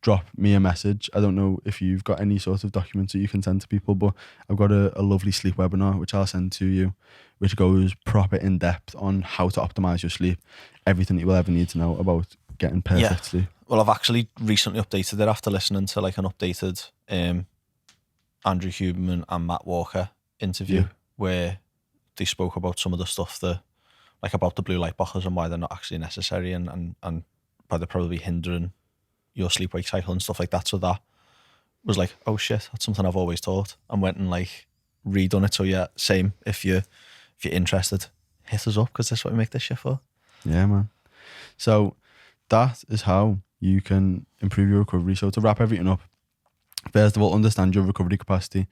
drop me a message. I don't know if you've got any sort of documents that you can send to people, but I've got a lovely sleep webinar which I'll send to you, which goes proper in depth on how to optimize your sleep, everything that you will ever need to know about getting perfect sleep. Well, I've actually recently updated it after listening to like an updated Andrew Huberman and Matt Walker interview where they spoke about some of the stuff that, like, about the blue light blockers and why they're not actually necessary and why they're probably hindering your sleep-wake cycle and stuff like that. So that was like, oh shit, that's something I've always taught, and went and like redone it. So yeah, same. If you're interested, hit us up, because that's what we make this shit for. Yeah, man. So that is how you can improve your recovery. So to wrap everything up, first of all, understand your recovery capacity.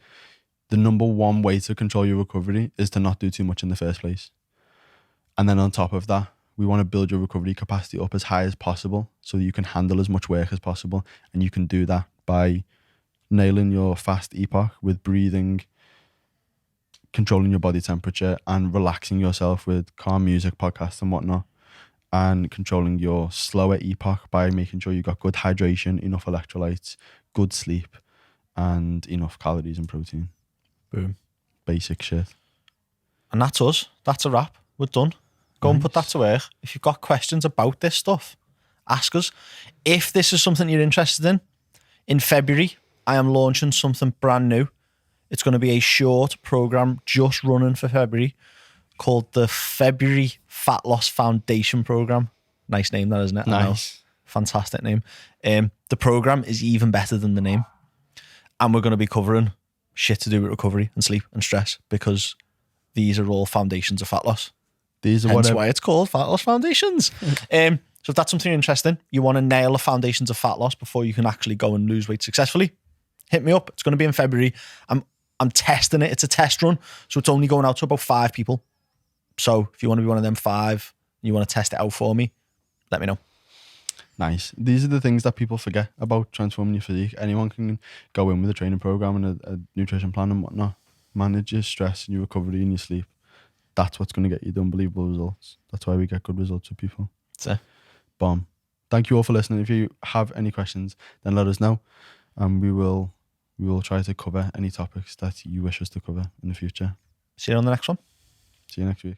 The number one way to control your recovery is to not do too much in the first place. And then on top of that, we want to build your recovery capacity up as high as possible so that you can handle as much work as possible. And you can do that by nailing your fast epoch with breathing, controlling your body temperature, and relaxing yourself with calm music, podcasts and whatnot. And controlling your slower epoch by making sure you got good hydration, enough electrolytes, good sleep, and enough calories and protein. Boom. Basic shit. And that's us. That's a wrap. We're done. Go and put that to work. If you've got questions about this stuff, ask us. If this is something you're interested in February, I am launching something brand new. It's going to be a short program just running for February called the February Fat Loss Foundation Program. Nice name, that, isn't it? Nice. Fantastic name. The program is even better than the name. And we're going to be covering shit to do with recovery and sleep and stress, because these are all foundations of fat loss. These are Hence why it's called Fat Loss Foundations. So if that's something you're interested in, you want to nail the foundations of fat loss before you can actually go and lose weight successfully, hit me up. It's going to be in February. I'm testing it. It's a test run. So it's only going out to about 5 people. So if you want to be one of them 5, you want to test it out for me, let me know. Nice. These are the things that people forget about transforming your physique. Anyone can go in with a training program and a nutrition plan and whatnot. Manage your stress and your recovery and your sleep. That's what's going to get you the unbelievable results. That's why we get good results with people. That's it. Bomb. Thank you all for listening. If you have any questions, then let us know, and we will try to cover any topics that you wish us to cover in the future. See you on the next one. See you next week.